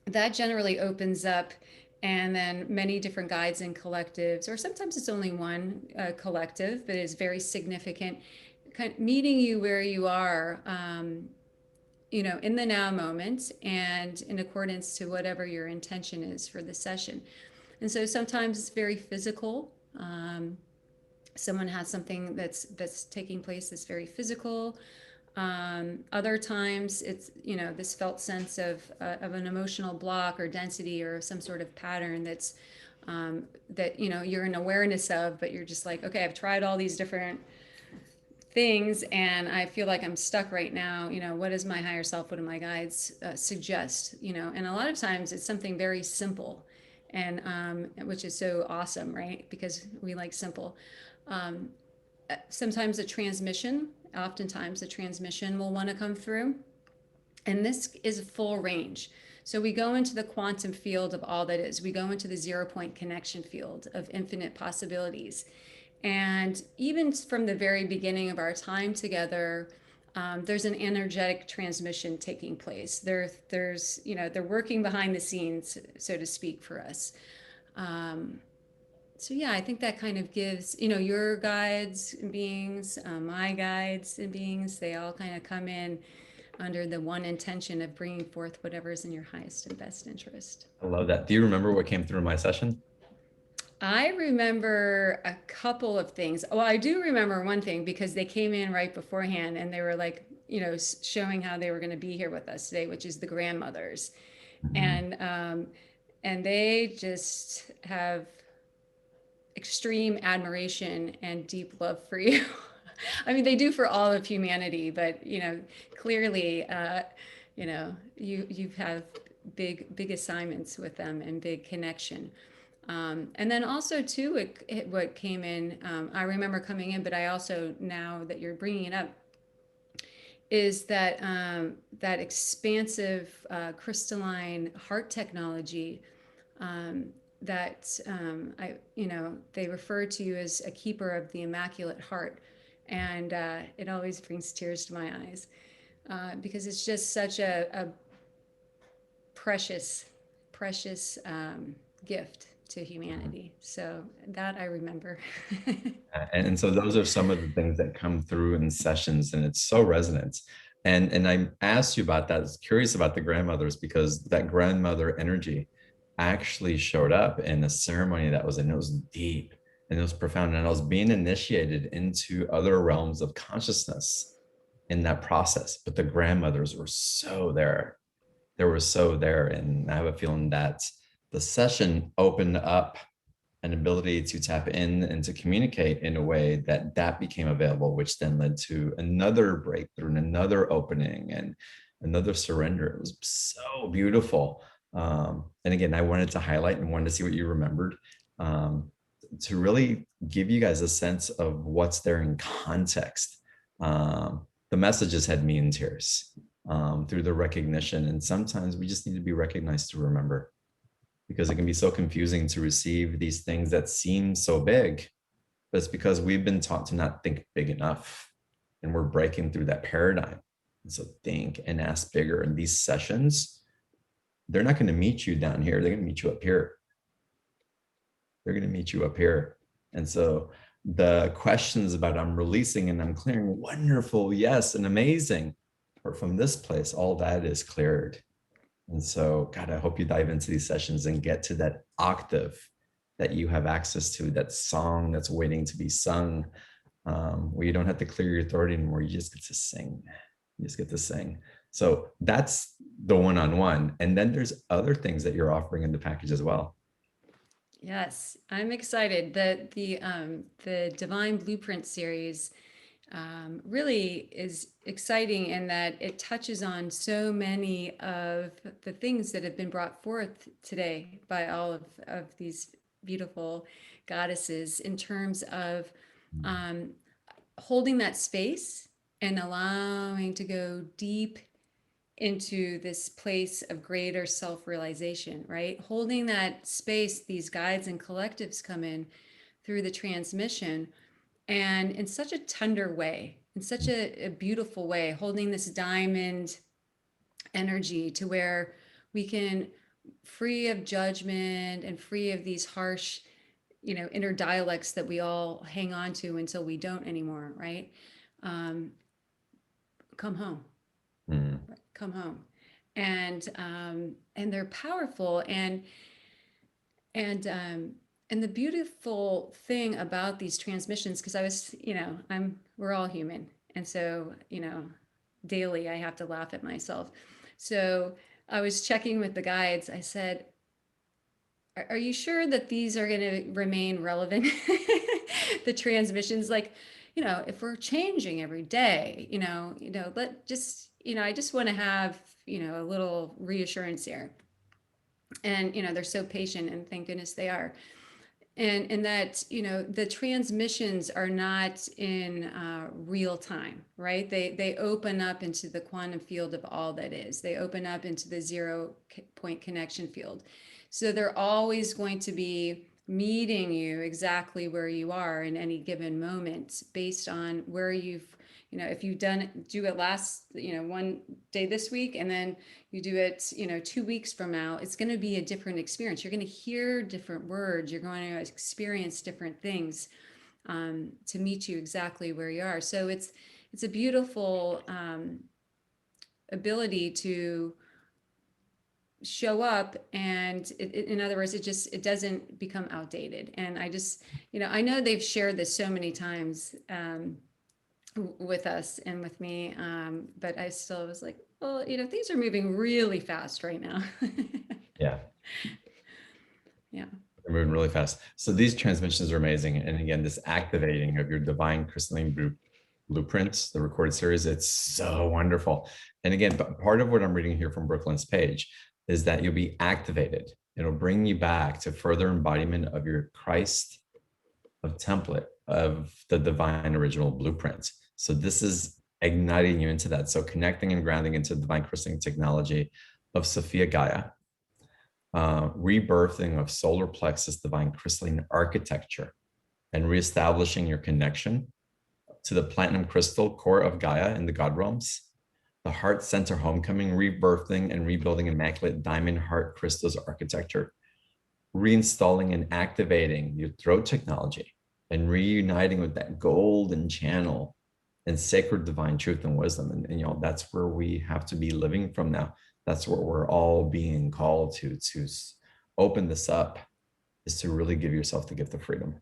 that generally opens up, and then many different guides and collectives, or sometimes it's only one collective, but is very significant, kind of meeting you where you are, in the now moment, and in accordance to whatever your intention is for the session. And so sometimes it's very physical. Someone has something that's taking place that's very physical. Other times it's this felt sense of an emotional block or density or some sort of pattern that's that you're in awareness of, but you're just like, okay, I've tried all these different things and I feel like I'm stuck right now. What does my higher self, what do my guides suggest? And a lot of times it's something very simple, and which is so awesome, right? Because we like simple. Sometimes a transmission, oftentimes a transmission will want to come through, and this is full range. So we go into the quantum field of all that is. We go into the 0-point connection field of infinite possibilities. And even from the very beginning of our time together, there's an energetic transmission taking place. They're working behind the scenes, so to speak, for us. So yeah, I think that kind of gives, your guides and beings, my guides and beings, they all kind of come in under the one intention of bringing forth whatever is in your highest and best interest. I love that. Do you remember what came through in my session? I remember a couple of things. Well, I do remember one thing, because they came in right beforehand and they were like, showing how they were going to be here with us today, which is the grandmothers. And they just have extreme admiration and deep love for you. I mean, they do for all of humanity, but clearly, you have big assignments with them and big connection. And then also too, what came in, I remember coming in, but I also, now that you're bringing it up, is that that expansive crystalline heart technology that they refer to you as a keeper of the immaculate heart, and it always brings tears to my eyes, because it's just such a precious gift to humanity. So that I remember. And so those are some of the things that come through in sessions, and it's so resonant. And I asked you about that. I was curious about the grandmothers, because that grandmother energy actually showed up in a ceremony that was, and it was deep and it was profound. And I was being initiated into other realms of consciousness in that process. But the grandmothers were so there. They were so there. And I have a feeling that the session opened up an ability to tap in and to communicate in a way that became available, which then led to another breakthrough and another opening and another surrender. It was so beautiful. And again, I wanted to highlight and wanted to see what you remembered, to really give you guys a sense of what's there in context. The messages had me in tears through the recognition. And sometimes we just need to be recognized to remember, because it can be so confusing to receive these things that seem so big, but it's because we've been taught to not think big enough, and we're breaking through that paradigm. And so think and ask bigger. And these sessions, they're not going to meet you down here. They're going to meet you up here. They're going to meet you up here. And so the questions about I'm releasing and I'm clearing, wonderful, yes, and amazing. But from this place, all that is cleared. And so, God, I hope you dive into these sessions and get to that octave that you have access to, that song that's waiting to be sung, where you don't have to clear your throat anymore. You just get to sing. You just get to sing. So that's the one-on-one. And then there's other things that you're offering in the package as well. Yes, I'm excited that the Divine Blueprint series really is exciting in that it touches on so many of the things that have been brought forth today by all of these beautiful goddesses in terms of holding that space and allowing to go deep into this place of greater self-realization, right? Holding that space, these guides and collectives come in through the transmission, and in such a tender way, in such a beautiful way, holding this diamond energy to where we can, free of judgment and free of these harsh, inner dialects that we all hang on to until we don't anymore, right? Come home. Come home. And they're powerful, and the beautiful thing about these transmissions, because I was, we're all human, and so daily I have to laugh at myself. So I was checking with the guides. I said, "Are you sure that these are going to remain relevant?" The transmissions, like, if we're changing every day, let just, I just want to have, a little reassurance here. And, they're so patient, and thank goodness they are. And that, the transmissions are not in real time, right? They open up into the quantum field of all that is. They open up into the 0 point connection field. So they're always going to be meeting you exactly where you are in any given moment, based on where you've, if you've do it last, one day this week, and then you do it, 2 weeks from now, it's going to be a different experience. You're going to hear different words. You're going to experience different things to meet you exactly where you are. So it's a beautiful ability to show up, and in other words, it doesn't become outdated. And I just, I know they've shared this so many times with us and with me, but I still was like, well, things are moving really fast right now. Yeah. Yeah. They're moving really fast. So these transmissions are amazing. And again, this activating of your divine crystalline blueprints, the recorded series, it's so wonderful. And again, part of what I'm reading here from Brooklyn's page is that you'll be activated. It'll bring you back to further embodiment of your Christ of template of the divine original blueprint. So this is igniting you into that. So connecting and grounding into the divine crystalline technology of Sophia Gaia, rebirthing of solar plexus divine crystalline architecture, and reestablishing your connection to the platinum crystal core of Gaia in the God realms, the heart center homecoming, rebirthing and rebuilding immaculate diamond heart crystals architecture, reinstalling and activating your throat technology, and reuniting with that golden channel and sacred divine truth and wisdom. And that's where we have to be living from now. That's what we're all being called to open this up, is to really give yourself the gift of freedom.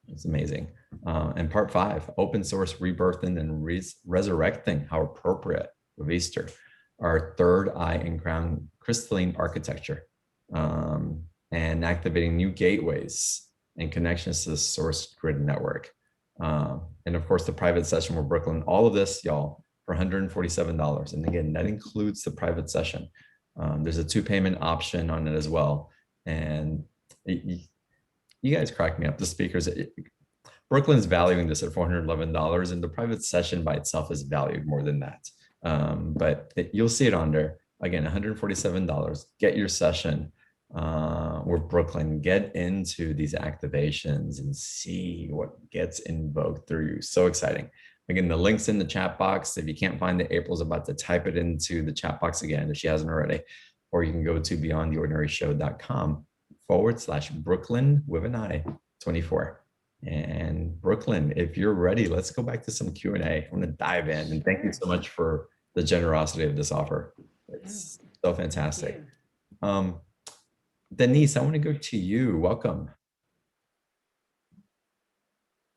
It's amazing. And part 5, open source, rebirthing and resurrecting, how appropriate with Easter, our third eye and crown crystalline architecture, and activating new gateways and connections to the source grid network. And of course, the private session with Brooklyn, all of this, y'all, for $147. And again, that includes the private session. There's a 2 payment option on it as well. And you guys crack me up, the speakers. Brooklyn's valuing this at $411, and the private session by itself is valued more than that. But you'll see it under, again, $147. Get your session with Brooklyn, get into these activations and see what gets invoked through you. So exciting. Again, the link's in the chat box. If you can't find it, April's about to type it into the chat box again if she hasn't already. Or you can go to beyondtheordinaryshow.com/Brooklyn with an I 24. And Brooklyn, if you're ready, let's go back to some Q&A. I want to dive in, and thank you so much for the generosity of this offer. It's so fantastic. Denise, I want to go to you. Welcome.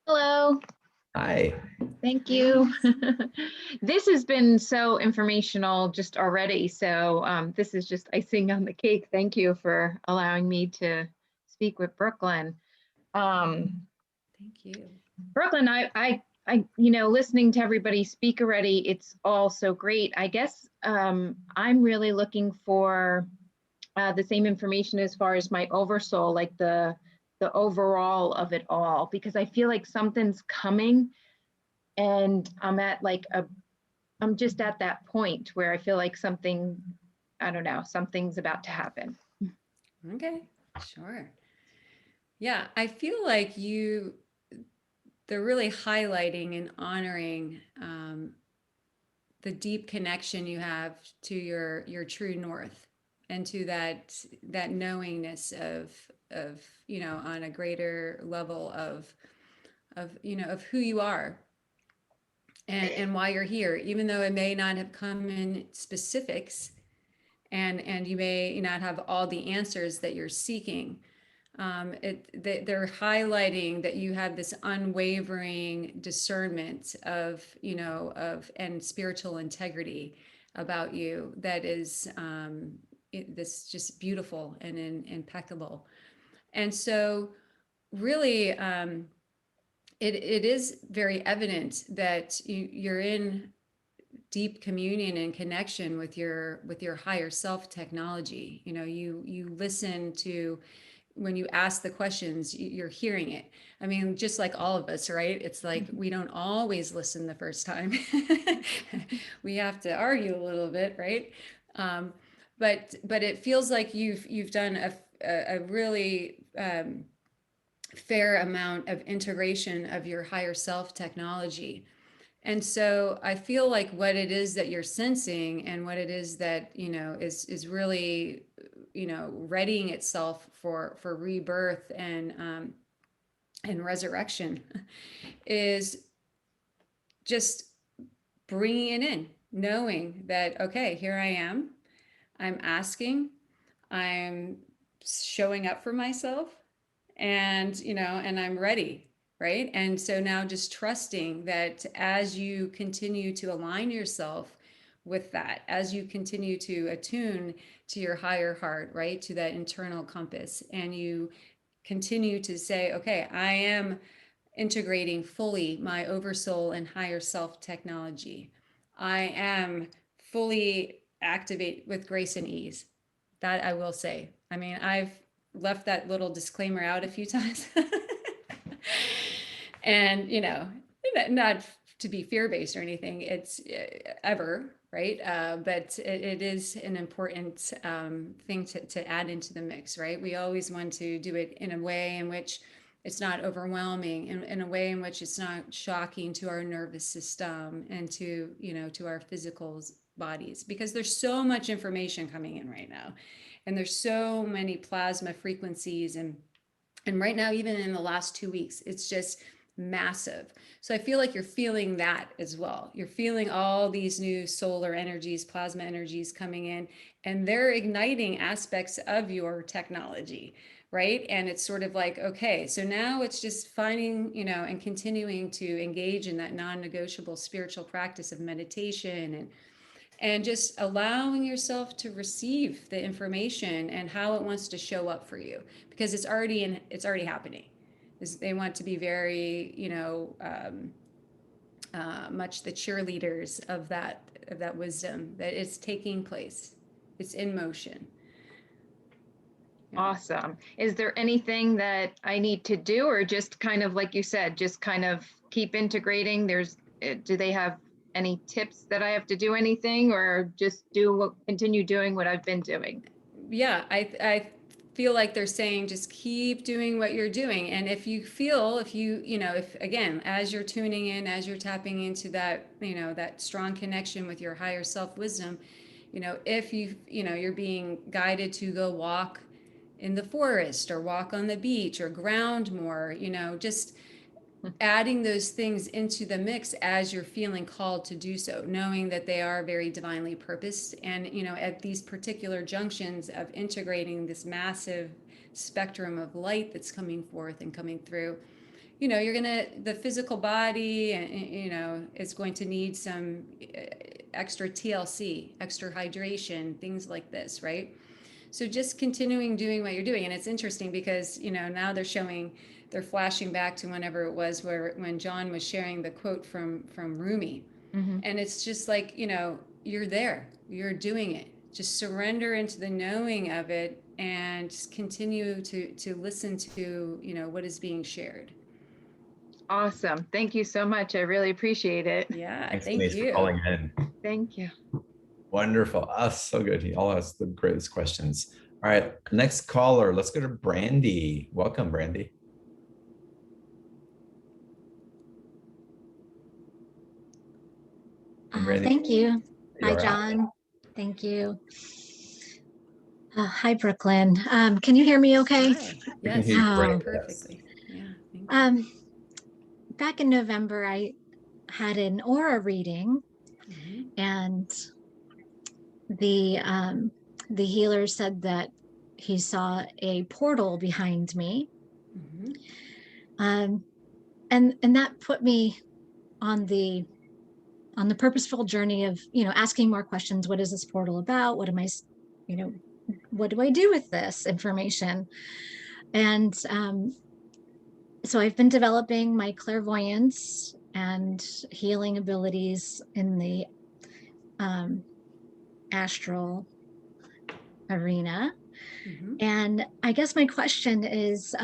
Hello. Hi. Thank you. This has been so informational just already. So this is just icing on the cake. Thank you for allowing me to speak with Brooklyn. Thank you. Brooklyn, listening to everybody speak already, it's all so great. I guess I'm really looking for the same information as far as my oversoul, like the overall of it all, because I feel like something's coming, and I'm just at that point where I feel like something's about to happen. Okay, sure. Yeah, I feel like they're really highlighting and honoring the deep connection you have to your true north, and to that knowingness of on a greater level of who you are, and why you're here, even though it may not have come in specifics, and you may not have all the answers that you're seeking. They're highlighting that you have this unwavering discernment of and spiritual integrity about you that is this just beautiful and impeccable. And so really it is very evident that you're in deep communion and connection with your higher self technology. You listen to, when you ask the questions, you're hearing it. I mean, just like all of us, right? It's like we don't always listen the first time. We have to argue a little bit, right? But it feels like you've done a really fair amount of integration of your higher self technology. And so I feel like what it is that you're sensing, and what it is that is really readying itself for rebirth and resurrection, is just bringing it in, knowing that, okay, here I am, I'm asking, I'm showing up for myself, and and I'm ready, right? And so now just trusting that as you continue to align yourself with that, as you continue to attune to your higher heart, right, to that internal compass, and you continue to say, okay, I am integrating fully my oversoul and higher self technology, I am fully activate with grace and ease. That I will say. I mean, I've left that little disclaimer out a few times. And not to be fear-based or anything, it's ever right, but it is an important thing to add into the mix, right? We always want to do it in a way in which it's not overwhelming, in a way in which it's not shocking to our nervous system and to to our physical bodies, because there's so much information coming in right now, and there's so many plasma frequencies, and right now, even in the last 2 weeks, it's just massive. So I feel like you're feeling that as well. You're feeling all these new solar energies, plasma energies coming in, and they're igniting aspects of your technology, right? And it's sort of like, okay, so now it's just finding, and continuing to engage in that non-negotiable spiritual practice of meditation, and just allowing yourself to receive the information and how it wants to show up for you, because it's already happening. They want to be very, much the cheerleaders of that wisdom, that it's taking place, it's in motion. Awesome. Is there anything that I need to do, or just kind of like you said, just kind of keep integrating? Do they have any tips that I have to do anything, or just continue doing what I've been doing? Yeah, I feel like they're saying just keep doing what you're doing. And if again, as you're tuning in, as you're tapping into that, that strong connection with your higher self wisdom, if you're being guided to go walk in the forest, or walk on the beach, or ground more, just adding those things into the mix as you're feeling called to do so, knowing that they are very divinely purposed. And, at these particular junctions of integrating this massive spectrum of light that's coming forth and coming through, the physical body, is going to need some extra TLC, extra hydration, things like this, right? So just continuing doing what you're doing. And it's interesting because, now they're flashing back to whenever it was when John was sharing the quote from Rumi. Mm-hmm. And it's just like, you're there, you're doing it. Just surrender into the knowing of it and just continue to listen to, what is being shared. Awesome. Thank you so much. I really appreciate it. Yeah, Thanks, thank Denise, you. for calling in. Thank you. Wonderful. So good. He all has the greatest questions. All right, next caller. Let's go to Brandy. Welcome, Brandy. Brandy. Thank you. Hi, You're John. Thank you. Hi, Brooklyn. Can you hear me okay? Hi. We can Yes, hear you Oh. perfectly. Yeah, thank you. Back in November, I had an aura reading, Mhm. and the healer said that he saw a portal behind me. Mhm. And that put me on the purposeful journey of, asking more questions. What is this portal about? What am I, what do I do with this information? And so I've been developing my clairvoyance and healing abilities in the astral arena. Mhm. And I guess my question is,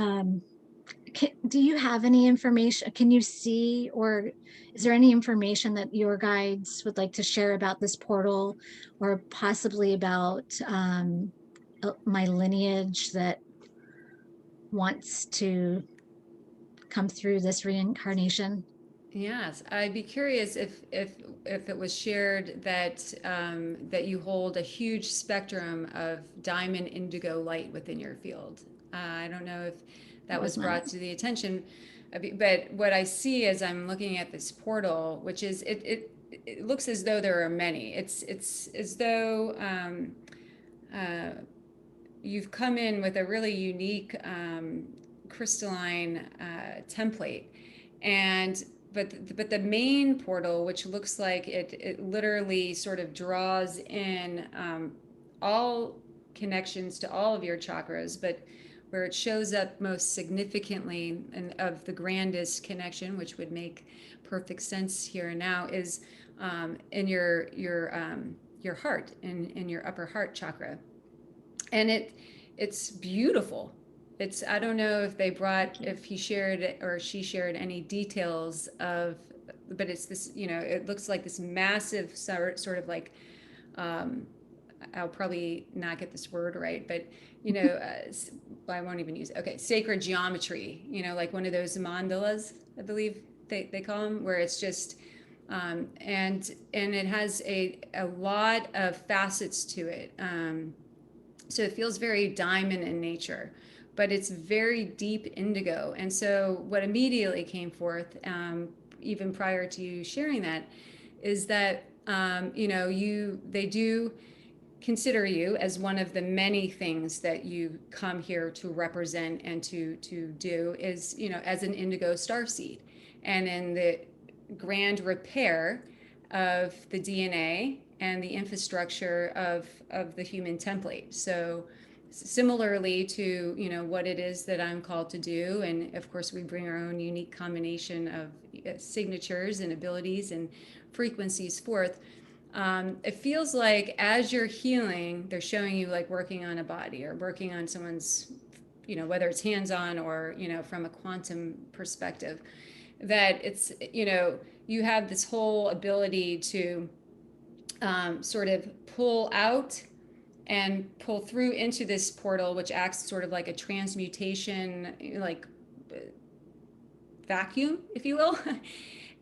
do you have any information? Can you see, or is there any information that your guides would like to share about this portal, or possibly about my lineage that wants to come through this reincarnation? Yes, I'd be curious if it was shared that you hold a huge spectrum of diamond indigo light within your field. I don't know if that was brought to the attention, but what I see as I'm looking at this portal, which is it looks as though there are many. It's as though you've come in with a really unique crystalline template, and but the main portal, which looks like it literally sort of draws in all connections to all of your chakras, but where it shows up most significantly and of the grandest connection, which would make perfect sense here and now, is in your heart, in your upper heart chakra. And it's beautiful. It's, I don't know if he shared or she shared any details of, but it's this, it looks like this massive sort of like, I'll probably not get this word right, but I won't even use it. Okay, sacred geometry, like one of those mandalas, I believe they call them, where it's just and it has a lot of facets to it. So it feels very diamond in nature, but it's very deep indigo. And so what immediately came forth, even prior to you sharing that, is that they do consider you as one of the many things that you come here to represent and to do is, as an indigo starseed, and in the grand repair of the DNA and the infrastructure of the human template. So similarly to what it is that I'm called to do, and of course we bring our own unique combination of signatures and abilities and frequencies forth. It feels like as you're healing, they're showing you like working on a body or working on someone's, whether it's hands-on or from a quantum perspective, that it's you have this whole ability to sort of pull out and pull through into this portal, which acts sort of like a transmutation, like vacuum, if you will.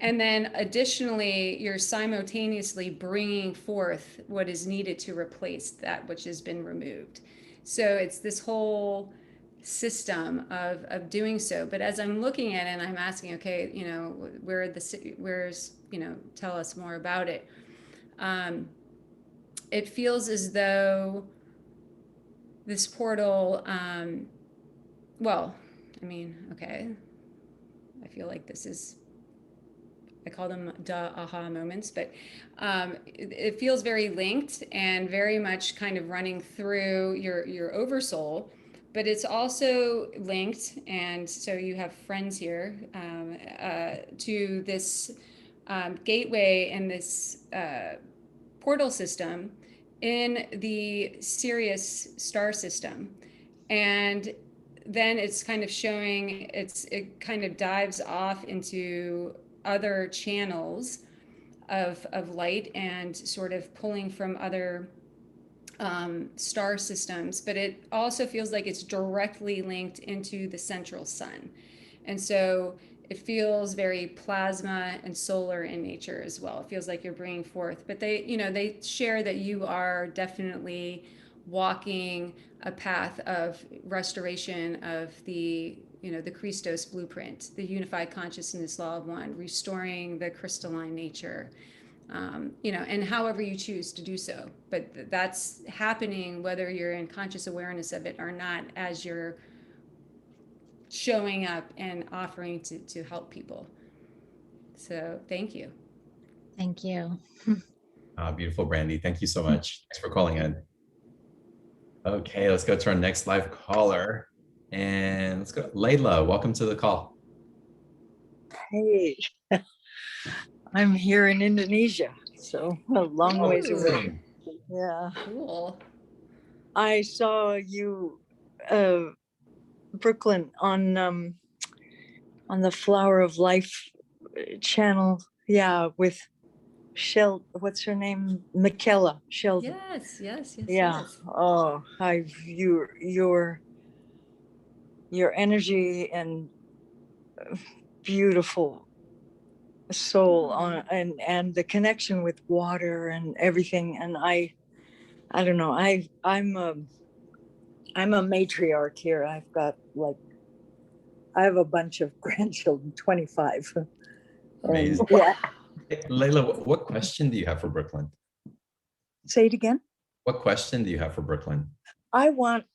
And then additionally, you're simultaneously bringing forth what is needed to replace that which has been removed. So it's this whole system of doing so. But as I'm looking at it and I'm asking, okay, you know, where's, you know, tell us more about it. It feels as though this portal, well, I mean, okay, I feel like this is, I call them duh aha moments, but it feels very linked and very much kind of running through your oversoul, but it's also linked, and so you have friends here, to this gateway and this portal system in the Sirius star system. And then it's kind of showing, it kind of dives off into other channels of light and sort of pulling from other star systems, but it also feels like it's directly linked into the central sun. And so it feels very plasma and solar in nature as well. It feels like you're bringing forth, but they, you know, they share that you are definitely walking a path of restoration of the, you know, the Christos blueprint, the unified consciousness law of one, restoring the crystalline nature, you know, and however you choose to do so. But that's happening whether you're in conscious awareness of it or not, as you're showing up and offering to help people. So thank you. Thank you. Beautiful, Brandy. Thank you so much. Thanks for calling in. Okay, let's go to our next live caller. And let's go. Layla, welcome to the call. Hey, I'm here in Indonesia, so a long ways away. Yeah. Cool. I saw you, Brooklyn, on the Flower of Life channel. Yeah, with what's her name? Michaela Sheldon. Yes. Yeah. Yes. Oh, your energy and beautiful soul on, and the connection with water and everything. And I don't know, I'm a matriarch here. I've got I have a bunch of grandchildren, 25. Amazing. Yeah. Hey, Layla, what question do you have for Brooklyn? Say it again. What question do you have for Brooklyn? I want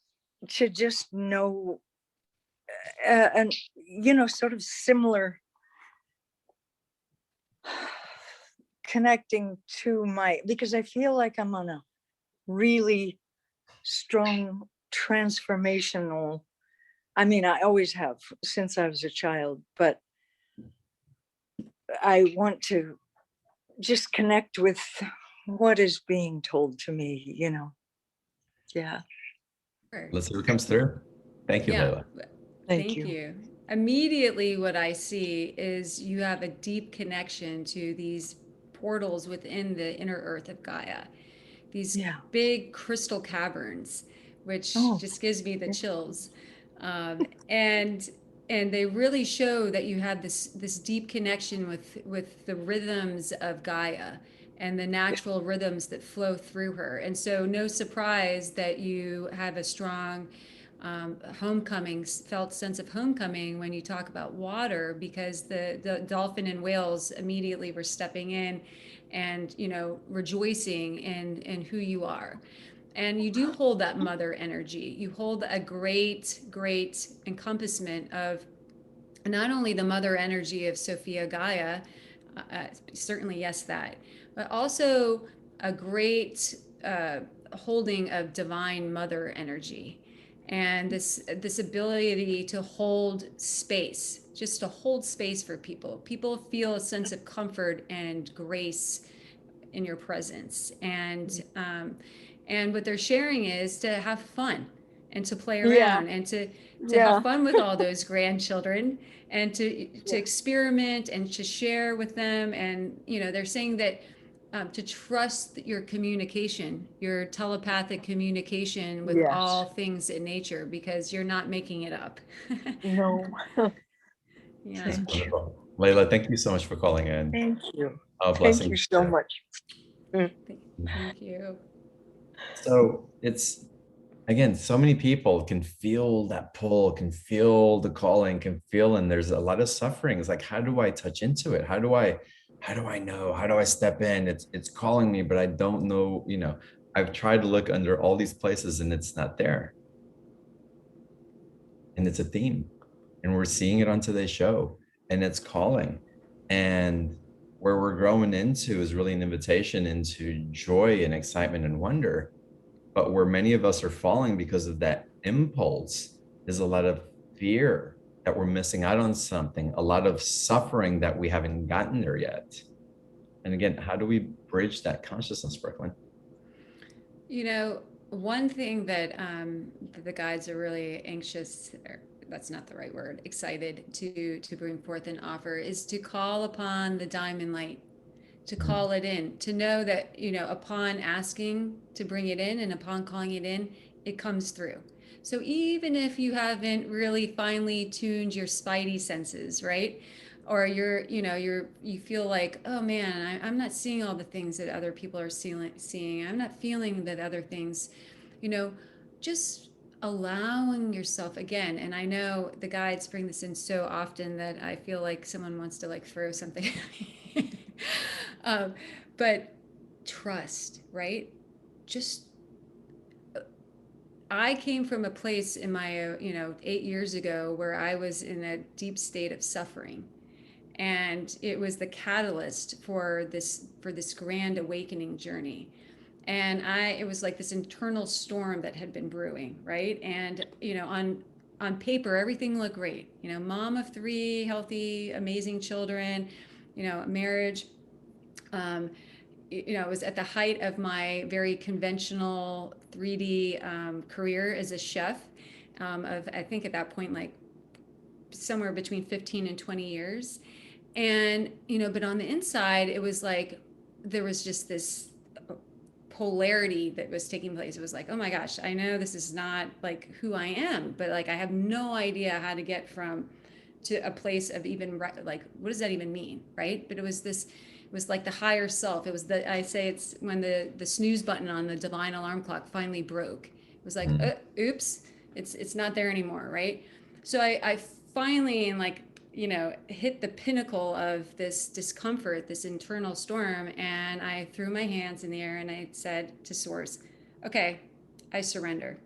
to just know, and you know, sort of similar, connecting to because I feel like I'm on a really strong transformational, I mean, I always have since I was a child, but I want to just connect with what is being told to me, you know. Yeah. Let's see what comes through. Thank you, Layla. Thank you. Immediately what I see is you have a deep connection to these portals within the inner earth of Gaia. These big crystal caverns, which just gives me the chills. And they really show that you have this deep connection with the rhythms of Gaia and the natural rhythms that flow through her. And so no surprise that you have a strong homecoming, felt sense of homecoming when you talk about water, because the dolphin and whales immediately were stepping in and, you know, rejoicing in who you are. And you do hold that mother energy. You hold a great encompassment of not only the mother energy of Sophia Gaia, certainly yes, that, but also a great holding of divine mother energy. And this ability to hold space, just to hold space for people. People feel a sense of comfort and grace in your presence. And what they're sharing is to have fun and to play around and to have fun with all those grandchildren and to experiment and to share with them. And, you know, they're saying that to trust your communication, your telepathic communication with all things in nature, because you're not making it up. No. Yeah. That's wonderful. Layla, thank you so much for calling in. Thank you. Blessings. Thank you so much. Thank you. So again, so many people can feel that pull, can feel the calling, can feel, and there's a lot of suffering. It's like, how do I touch into it? How do I know? How do I step in? It's calling me, but I don't know, I've tried to look under all these places and it's not there. And it's a theme. And we're seeing it on today's show, and it's calling. And where we're growing into is really an invitation into joy and excitement and wonder. But where many of us are falling because of that impulse is a lot of fear that we're missing out on something, a lot of suffering that we haven't gotten there yet. And again, how do we bridge that consciousness, Brooklyn? One thing that the guides are really anxious, or that's not the right word, excited to bring forth and offer, is to call upon the diamond light, to call it in, to know that, upon asking to bring it in and upon calling it in, it comes through. So even if you haven't really finely tuned your spidey senses, right? Or you feel like, oh man, I'm not seeing all the things that other people are seeing. I'm not feeling that other things, just allowing yourself again. And I know the guides bring this in so often that I feel like someone wants to like throw something at me. But trust, right? Just, I came from a place in my, 8 years ago where I was in a deep state of suffering. And it was the catalyst for this grand awakening journey. And it was like this internal storm that had been brewing, right? And, on paper, everything looked great. Mom of 3, healthy, amazing children, marriage. It was at the height of my very conventional 3D career as a chef of, I think at that point, like somewhere between 15 and 20 years. And, but on the inside, it was like, there was just this polarity that was taking place. It was like, oh my gosh, I know this is not like who I am, but like, I have no idea how to get to a place of even like, what does that even mean? Right. But it was like the higher self. It was I say it's when the snooze button on the divine alarm clock finally broke. It was like, oops, it's not there anymore. Right. So I finally, like, hit the pinnacle of this discomfort, this internal storm. And I threw my hands in the air and I said to Source, okay, I surrender.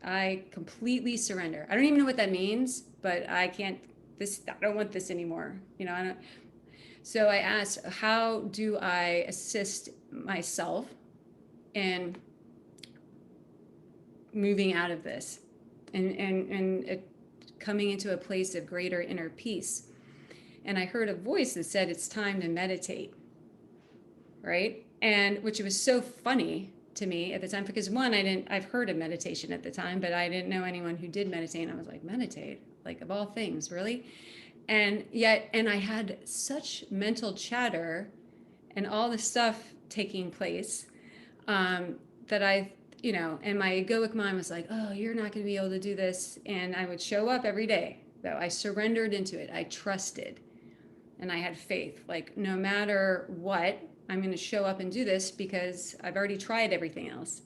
I completely surrender. I don't even know what that means, but I don't want this anymore. So I asked, how do I assist myself in moving out of this and coming into a place of greater inner peace? And I heard a voice that said, it's time to meditate, right? And which was so funny to me at the time, because one, I've heard of meditation at the time, but I didn't know anyone who did meditate. And I was like, meditate? Like, of all things, really? And I had such mental chatter and all this stuff taking place that and my egoic mind was like, oh, you're not going to be able to do this. And I would show up every day, though. I surrendered into it. I trusted. And I had faith, like, no matter what, I'm going to show up and do this because I've already tried everything else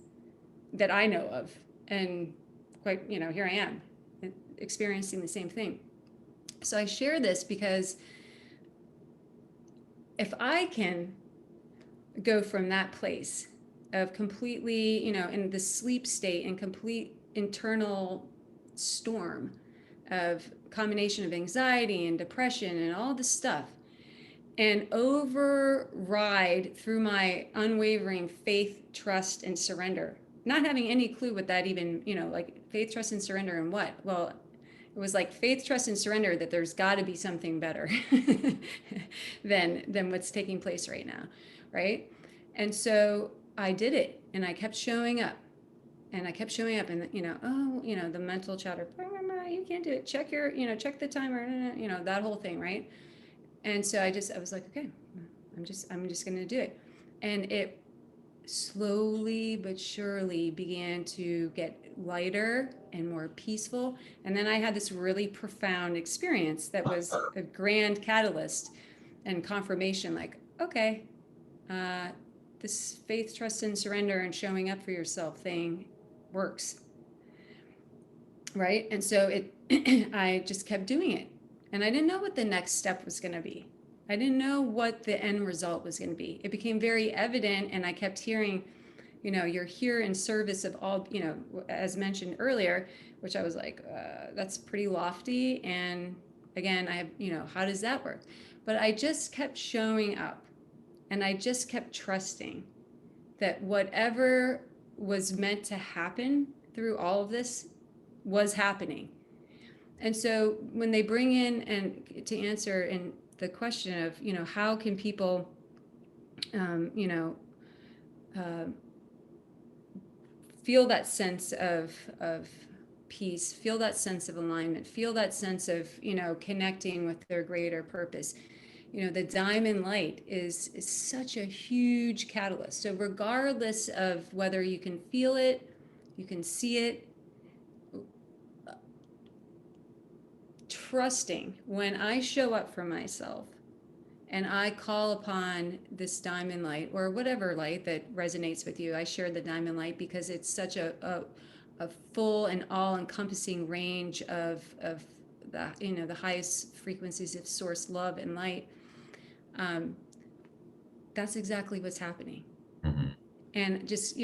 that I know of. And quite, here I am experiencing the same thing. So I share this because if I can go from that place of completely, in the sleep state and complete internal storm of combination of anxiety and depression and all this stuff, and override through my unwavering faith, trust, and surrender, not having any clue what that even, like faith, trust, and surrender and what? Well, it was like faith, trust, and surrender that there's got to be something better than what's taking place right now, right? And so I did it, and I kept showing up, and the mental chatter, you can't do it. Check check the timer, that whole thing, right? And so I was like, okay, I'm just going to do it. And it slowly but surely began to get lighter and more peaceful. And then I had this really profound experience that was a grand catalyst and confirmation, like, okay, this faith, trust, and surrender and showing up for yourself thing works. right? And so I just kept doing it. And I didn't know what the next step was going to be. I didn't know what the end result was going to be. It became very evident, and I kept hearing, you're here in service of all, as mentioned earlier, which I was like, that's pretty lofty. And again, I have, how does that work? But I just kept showing up, and I just kept trusting that whatever was meant to happen through all of this was happening. And so when they bring in, and to answer in the question of, how can people, feel that sense of peace, feel that sense of alignment, feel that sense of, connecting with their greater purpose. The diamond light is such a huge catalyst. So regardless of whether you can feel it, you can see it, trusting when I show up for myself and I call upon this diamond light, or whatever light that resonates with you. I share the diamond light because it's such a full and all-encompassing range of the the highest frequencies of source love and light. That's exactly what's happening. Mm-hmm. And just,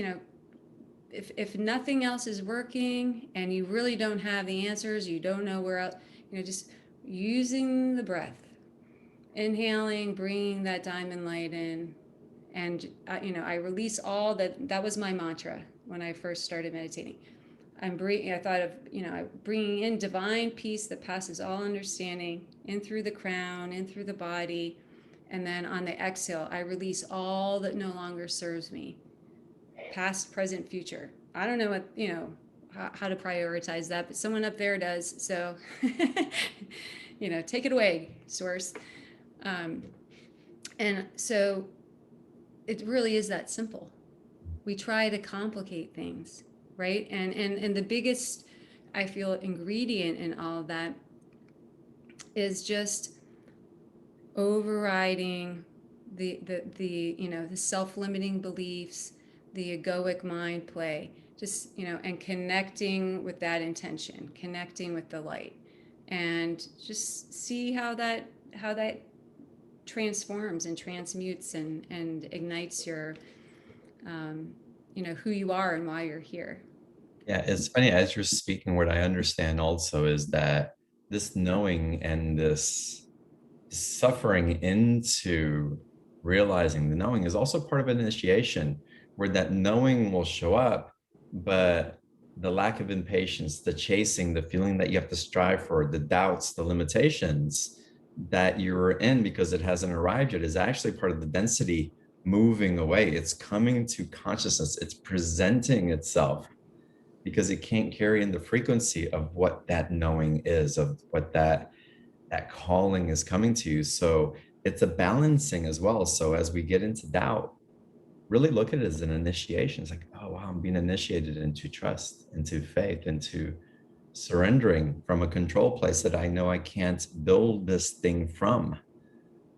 if nothing else is working and you really don't have the answers, you don't know where else, just using the breath, inhaling, bringing that diamond light in. And, I release all that. That was my mantra when I first started meditating. I thought of, bringing in divine peace that passes all understanding in through the crown, in through the body. And then on the exhale, I release all that no longer serves me, past, present, future. I don't know what, how to prioritize that, but someone up there does. So, take it away, source. And so it really is that simple. We try to complicate things, right? And the biggest, I feel, ingredient in all of that is just overriding the self-limiting beliefs, the egoic mind play, just, and connecting with that intention, connecting with the light, and just see how that transforms and transmutes and ignites your, who you are and why you're here. Yeah, it's funny, as you're speaking, what I understand also is that this knowing and this suffering into realizing the knowing is also part of an initiation, where that knowing will show up, but the lack of impatience, the chasing, the feeling that you have to strive for, the doubts, the limitations that you're in because it hasn't arrived yet, is actually part of the density moving away. It's coming to consciousness, it's presenting itself, because it can't carry in the frequency of what that knowing is, of what that calling is coming to you. So it's a balancing as well. So as we get into doubt, really look at it as an initiation. It's like, oh wow, I'm being initiated into trust, into faith, into surrendering from a control place that I know I can't build this thing from.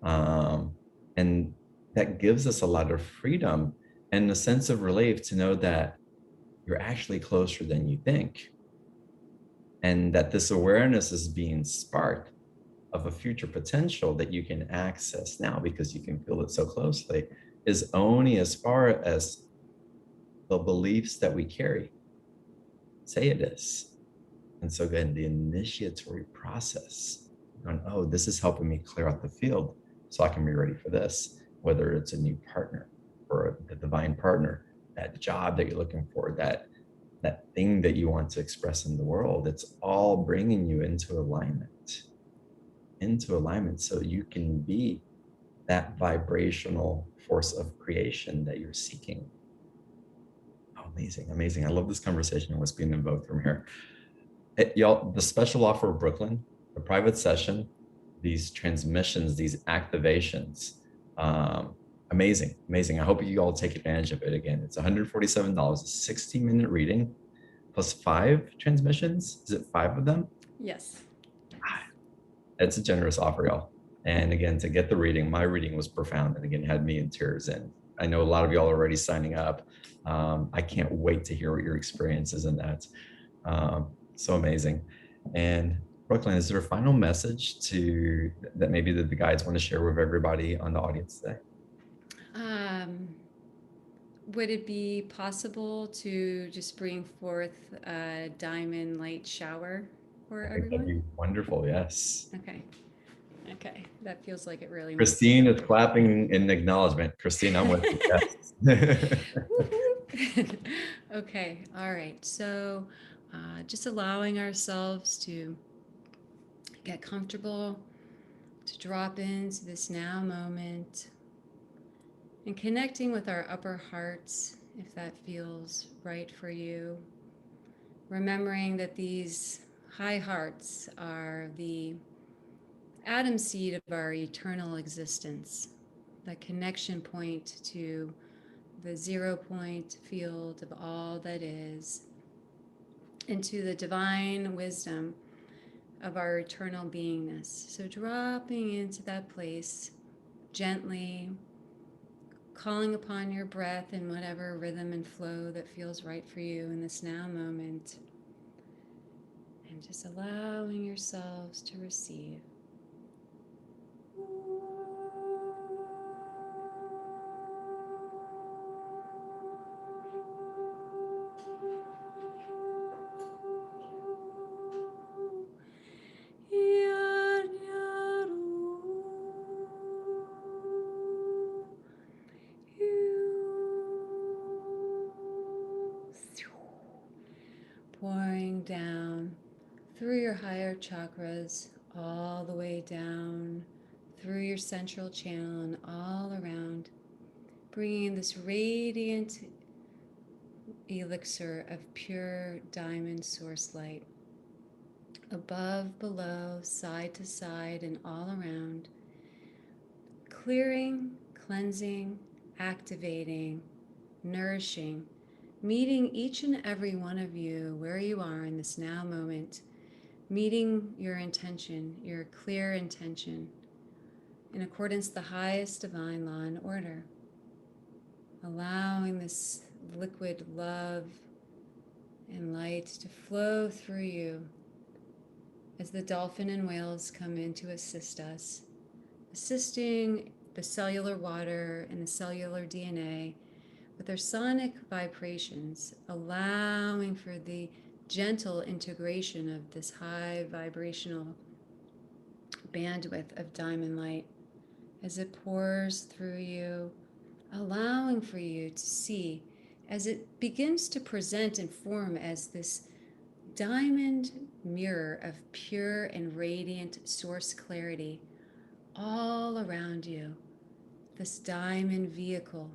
And that gives us a lot of freedom and a sense of relief to know that you're actually closer than you think. And that this awareness is being sparked of a future potential that you can access now because you can feel it so closely, is only as far as the beliefs that we carry say it is. And so again, the initiatory process, going, oh, this is helping me clear out the field so I can be ready for this, whether it's a new partner or the divine partner, that job that you're looking for, that thing that you want to express in the world. It's all bringing you into alignment so you can be that vibrational force of creation that you're seeking. Oh, amazing. I love this conversation and what's being invoked from here. Y'all, the special offer of Brooklyn, the private session, these transmissions, these activations, amazing. I hope you all take advantage of it. Again, it's $147, a 60-minute reading plus 5 transmissions. Is it 5 of them? Yes. It's a generous offer, y'all. And again, to get the reading, my reading was profound, and again, had me in tears. And I know a lot of y'all are already signing up. I can't wait to hear what your experience is in that. So amazing. And Brooklyn, is there a final message that maybe the guides want to share with everybody on the audience today? Would it be possible to just bring forth a diamond light shower for I think that'd everyone? be wonderful. Yes. Okay. Okay. That feels like it really makes Christine is clapping in acknowledgement. Christine, I'm with you. Yes. Okay. All right. So just allowing ourselves to get comfortable, to drop into this now moment, and connecting with our upper hearts, if that feels right for you. Remembering that these high hearts are the atom seed of our eternal existence, the connection point to the 0 point field of all that is, and to the divine wisdom of our eternal beingness. So dropping into that place gently, calling upon your breath in whatever rhythm and flow that feels right for you in this now moment, and just allowing yourselves to receive. Pouring down through your higher chakras, all the way down through your central channel and all around, bringing this radiant elixir of pure diamond source light above, below, side to side, and all around, clearing, cleansing, activating, nourishing, meeting each and every one of you where you are in this now moment, meeting your intention, your clear intention, in accordance to the highest divine law and order, allowing this liquid love and light to flow through you as the dolphin and whales come in to assist us, assisting the cellular water and the cellular DNA with their sonic vibrations, allowing for the gentle integration of this high vibrational bandwidth of diamond light as it pours through you, allowing for you to see as it begins to present and form as this diamond mirror of pure and radiant source clarity all around you, this diamond vehicle.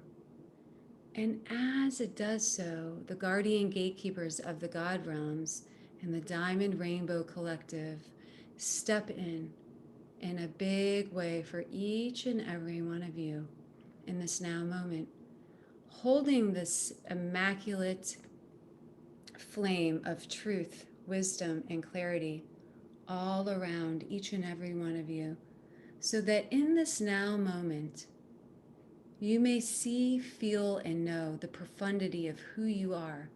And as it does so, the guardian gatekeepers of the God realms and the Diamond Rainbow Collective step in a big way for each and every one of you in this now moment, holding this immaculate flame of truth, wisdom, and clarity all around each and every one of you, so that in this now moment, you may see, feel, and know the profundity of who you are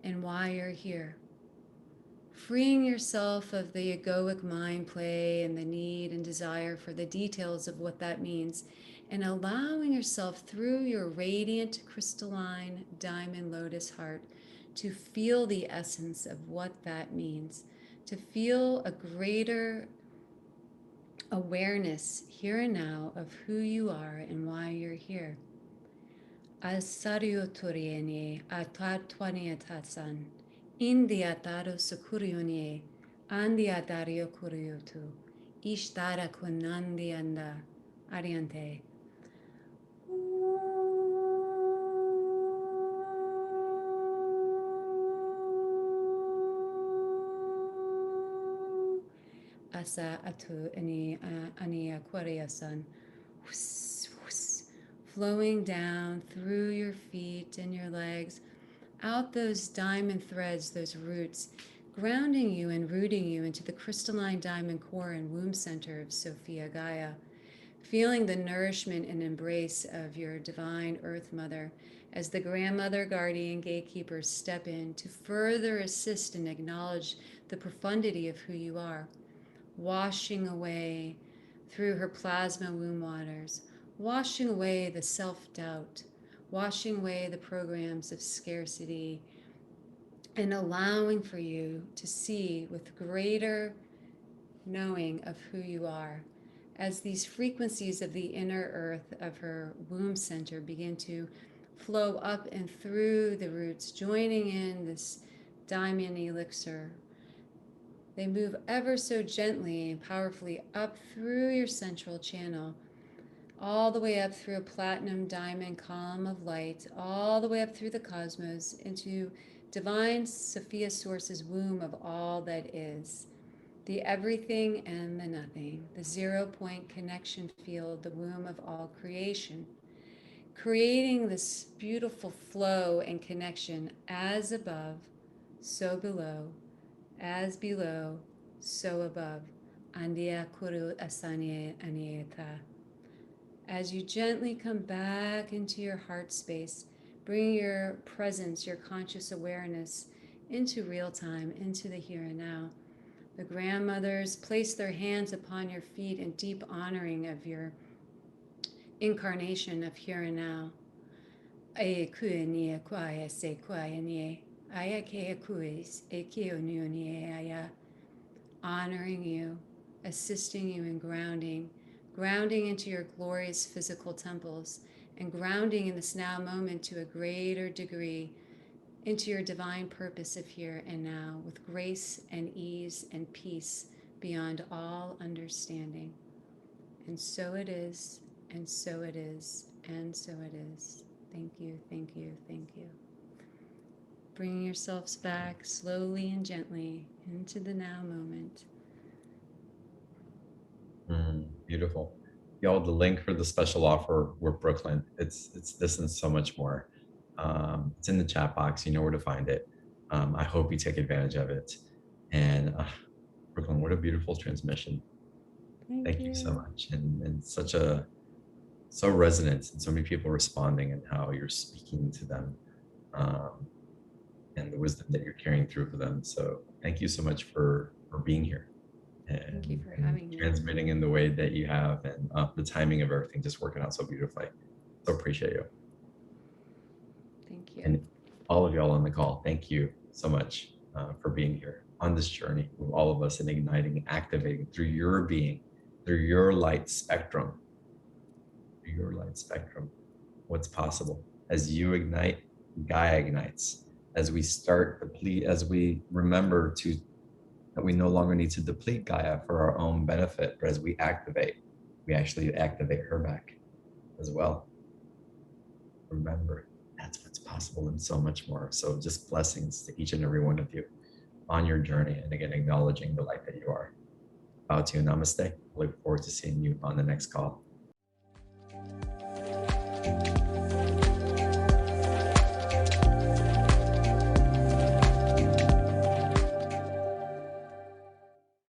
and why you're here. Freeing yourself of the egoic mind play and the need and desire for the details of what that means, and allowing yourself through your radiant, crystalline, diamond lotus heart to feel the essence of what that means, to feel a greater awareness here and now of who you are and why you're here. Asario Turiene Atatwane Tatsan India Taro Sukurione Andia Dario Kuriotu Ishtara Kunandi Anda Ariante. Asa atu ani aquaria sun, flowing down through your feet and your legs, out those diamond threads, those roots, grounding you and rooting you into the crystalline diamond core and womb center of Sophia Gaia, feeling the nourishment and embrace of your divine Earth Mother as the grandmother, guardian, gatekeepers step in to further assist and acknowledge the profundity of who you are, washing away through her plasma womb waters, washing away the self-doubt, washing away the programs of scarcity, and allowing for you to see with greater knowing of who you are. As these frequencies of the inner earth of her womb center begin to flow up and through the roots, joining in this diamond elixir, they move ever so gently and powerfully up through your central channel, all the way up through a platinum diamond column of light, all the way up through the cosmos into divine Sophia Source's womb of all that is, the everything and the nothing, the 0 point connection field, the womb of all creation, creating this beautiful flow and connection as above, so below, as below, so above. Andia kuru asanye anieta. As you gently come back into your heart space, bring your presence, your conscious awareness into real time, into the here and now. The grandmothers place their hands upon your feet in deep honoring of your incarnation of here and now. Honoring you, assisting you in grounding into your glorious physical temples, and grounding in this now moment to a greater degree into your divine purpose of here and now, with grace and ease and peace beyond all understanding. And so it is, and so it is, and so it is. Thank you, thank you, thank you. Bringing yourselves back slowly and gently into the now moment. Beautiful. Y'all, the link for the special offer with Brooklyn, it's this and so much more. It's in the chat box. You know where to find it. I hope you take advantage of it. And Brooklyn, what a beautiful transmission. Thank you so much. And so resonant, and so many people responding, and how you're speaking to them, and the wisdom that you're carrying through for them. So thank you so much for being here. And thank you for having me. Transmitting in the way that you have, and the timing of everything just working out so beautifully. So appreciate you. Thank you. And all of y'all on the call, thank you so much for being here on this journey with all of us, and igniting, activating through your being, through your light spectrum, what's possible. As you ignite, Gaia ignites. As we as we remember that we no longer need to deplete Gaia for our own benefit, but as we activate, we actually activate her back as well. Remember, that's what's possible, and so much more. So just blessings to each and every one of you on your journey, and again, acknowledging the light that you are. Bow to you, namaste. Look forward to seeing you on the next call.